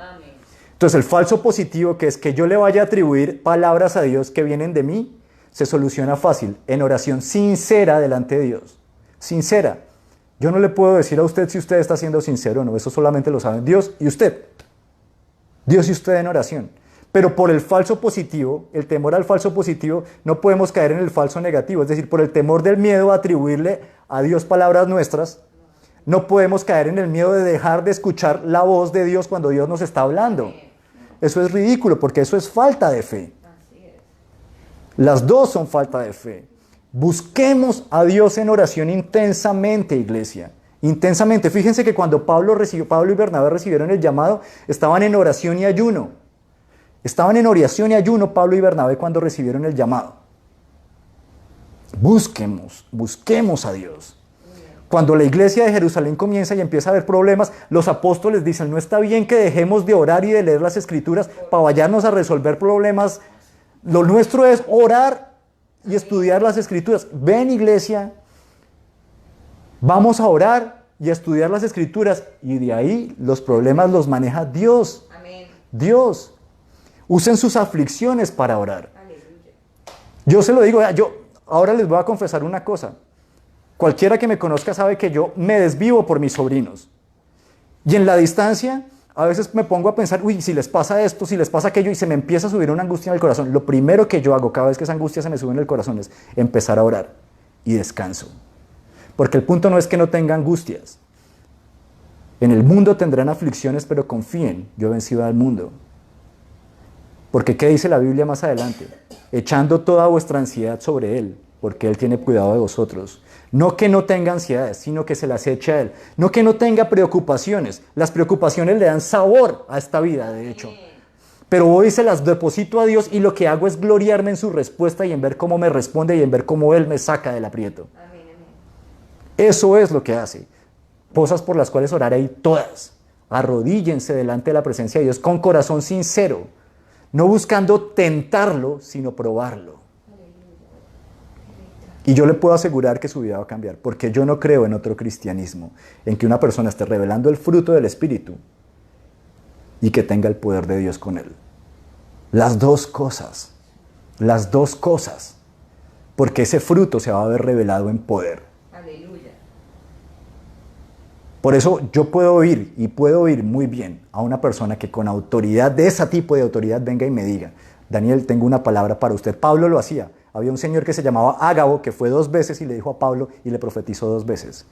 Entonces el falso positivo, que es que yo le vaya a atribuir palabras a Dios que vienen de mí, se soluciona fácil, en oración sincera delante de Dios. Sincera. Yo no le puedo decir a usted si usted está siendo sincero o no, eso solamente lo saben Dios y usted. Dios y usted en oración. Pero por el falso positivo, el temor al falso positivo, no podemos caer en el falso negativo. Es decir, por el temor del miedo a atribuirle a Dios palabras nuestras, no podemos caer en el miedo de dejar de escuchar la voz de Dios cuando Dios nos está hablando. Eso es ridículo, porque eso es falta de fe. Las dos son falta de fe. Busquemos a Dios en oración intensamente, iglesia. Intensamente. Fíjense que cuando Pablo y Bernabé recibieron el llamado, estaban en oración y ayuno. Estaban en oración y ayuno Pablo y Bernabé cuando recibieron el llamado. Busquemos a Dios. Cuando la iglesia de Jerusalén comienza y empieza a haber problemas, los apóstoles dicen, no está bien que dejemos de orar y de leer las escrituras para vayarnos a resolver problemas. Lo nuestro es orar y estudiar las escrituras. Ven, iglesia, vamos a orar y a estudiar las escrituras, y de ahí los problemas los maneja Dios. Amén. Dios. Usen sus aflicciones para orar. Aleluya. Yo se lo digo, yo ahora les voy a confesar una cosa. Cualquiera que me conozca sabe que yo me desvivo por mis sobrinos. Y en la distancia, a veces me pongo a pensar, uy, si les pasa esto, si les pasa aquello, y se me empieza a subir una angustia en el corazón. Lo primero que yo hago cada vez que esa angustia se me sube en el corazón es empezar a orar y descanso. Porque el punto no es que no tenga angustias. En el mundo tendrán aflicciones, pero confíen, yo he vencido al mundo. Porque ¿qué dice la Biblia más adelante? Echando toda vuestra ansiedad sobre Él, porque Él tiene cuidado de vosotros. No que no tenga ansiedades, sino que se las eche a Él. No que no tenga preocupaciones. Las preocupaciones le dan sabor a esta vida, de hecho. Pero hoy se las deposito a Dios y lo que hago es gloriarme en su respuesta y en ver cómo me responde y en ver cómo Él me saca del aprieto. Amén, amén. Eso es lo que hace. Cosas por las cuales orar ahí todas. Arrodíllense delante de la presencia de Dios con corazón sincero. No buscando tentarlo, sino probarlo. Y yo le puedo asegurar que su vida va a cambiar, porque yo no creo en otro cristianismo, en que una persona esté revelando el fruto del Espíritu y que tenga el poder de Dios con él. Las dos cosas, porque ese fruto se va a ver revelado en poder. Aleluya. Por eso yo puedo oír muy bien a una persona que con autoridad, de ese tipo de autoridad, venga y me diga, Daniel, tengo una palabra para usted. Pablo lo hacía. Había un señor que se llamaba Ágabo, que fue 2 veces y le dijo a Pablo y le profetizó 2 veces.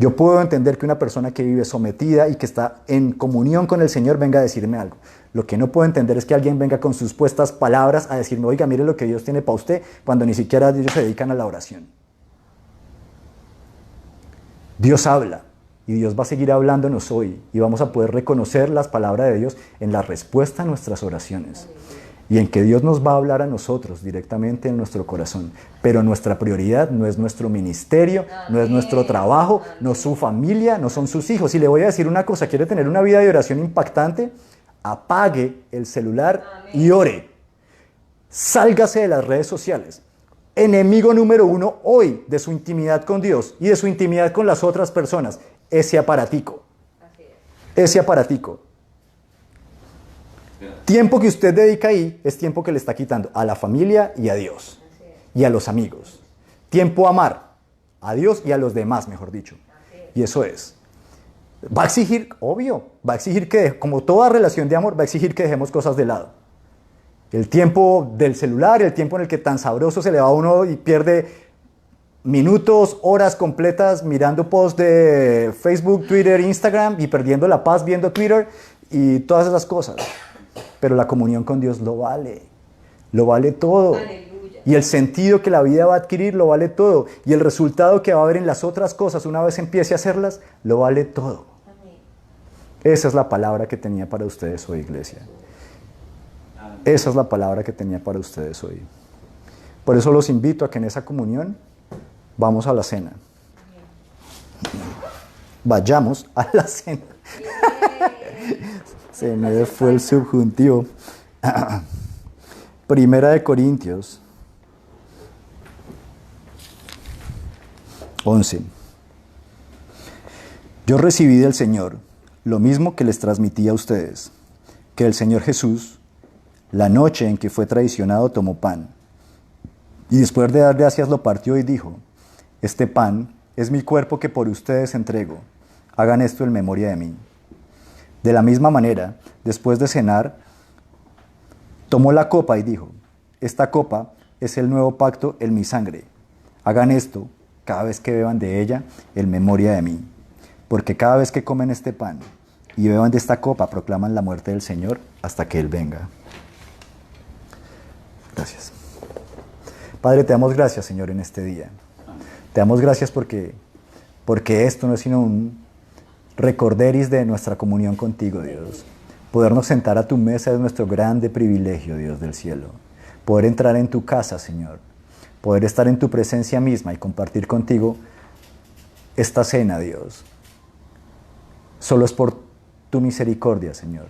Yo puedo entender que una persona que vive sometida y que está en comunión con el Señor venga a decirme algo. Lo que no puedo entender es que alguien venga con sus puestas palabras a decirme, oiga, mire lo que Dios tiene para usted, cuando ni siquiera ellos se dedican a la oración. Dios habla y Dios va a seguir hablándonos hoy y vamos a poder reconocer las palabras de Dios en la respuesta a nuestras oraciones. Y en que Dios nos va a hablar a nosotros directamente en nuestro corazón. Pero nuestra prioridad no es nuestro ministerio, no es nuestro trabajo, no es su familia, no son sus hijos. Y le voy a decir una cosa, ¿quiere tener una vida de oración impactante? apague el celular y ore. Sálgase de las redes sociales. Enemigo número 1 hoy de su intimidad con Dios y de su intimidad con las otras personas, ese aparatico. Ese aparatico. Tiempo que usted dedica ahí es tiempo que le está quitando a la familia y a Dios y a los amigos. Tiempo a amar a Dios y a los demás, mejor dicho. Y eso es. Va a exigir, obvio, va a exigir que, como toda relación de amor, va a exigir que dejemos cosas de lado. El tiempo del celular, el tiempo en el que tan sabroso se le va a uno y pierde minutos, horas completas mirando posts de Facebook, Twitter, Instagram y perdiendo la paz viendo Twitter y todas esas cosas. Pero la comunión con Dios lo vale todo. Aleluya. Y el sentido que la vida va a adquirir lo vale todo. Y el resultado que va a haber en las otras cosas una vez empiece a hacerlas, lo vale todo. Amén. Esa es la palabra que tenía para ustedes hoy, iglesia. Esa es la palabra que tenía para ustedes hoy. Por eso los invito a que en esa comunión vamos a la cena. Vayamos a la cena. Se me fue el subjuntivo. Primera de Corintios 11. Yo recibí del Señor lo mismo que les transmití a ustedes, que el Señor Jesús, la noche en que fue traicionado, tomó pan, y después de dar gracias lo partió y dijo: este pan es mi cuerpo que por ustedes entrego. Hagan esto en memoria de mí. De la misma manera, después de cenar, tomó la copa y dijo: esta copa es el nuevo pacto en mi sangre. Hagan esto cada vez que beban de ella en memoria de mí. Porque cada vez que comen este pan y beban de esta copa, proclaman la muerte del Señor hasta que Él venga. Gracias. Padre, te damos gracias, Señor, en este día. Te damos gracias porque esto no es sino un recorderis de nuestra comunión contigo, Dios. Podernos sentar a tu mesa es nuestro grande privilegio, Dios del cielo. Poder entrar en tu casa, Señor. Poder estar en tu presencia misma y compartir contigo esta cena, Dios. Solo es por tu misericordia, Señor.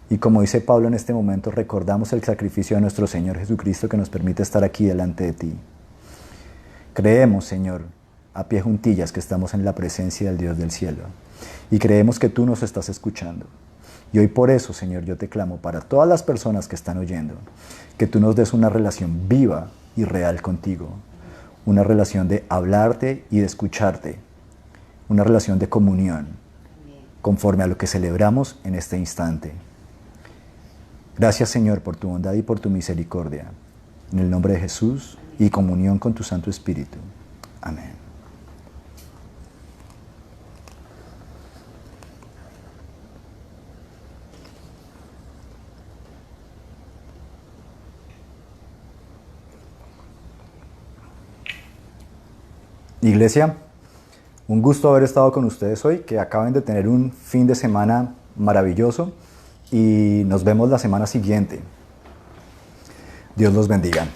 Y como dice Pablo en este momento, recordamos el sacrificio de nuestro Señor Jesucristo que nos permite estar aquí delante de ti. Creemos, Señor, a pie juntillas que estamos en la presencia del Dios del cielo. Y creemos que tú nos estás escuchando. Y hoy por eso, Señor, yo te clamo para todas las personas que están oyendo, que tú nos des una relación viva y real contigo. Una relación de hablarte y de escucharte. Una relación de comunión, conforme a lo que celebramos en este instante. Gracias, Señor, por tu bondad y por tu misericordia. En el nombre de Jesús y comunión con tu Santo Espíritu. Amén. Iglesia, un gusto haber estado con ustedes hoy, que acaben de tener un fin de semana maravilloso y nos vemos la semana siguiente. Dios los bendiga.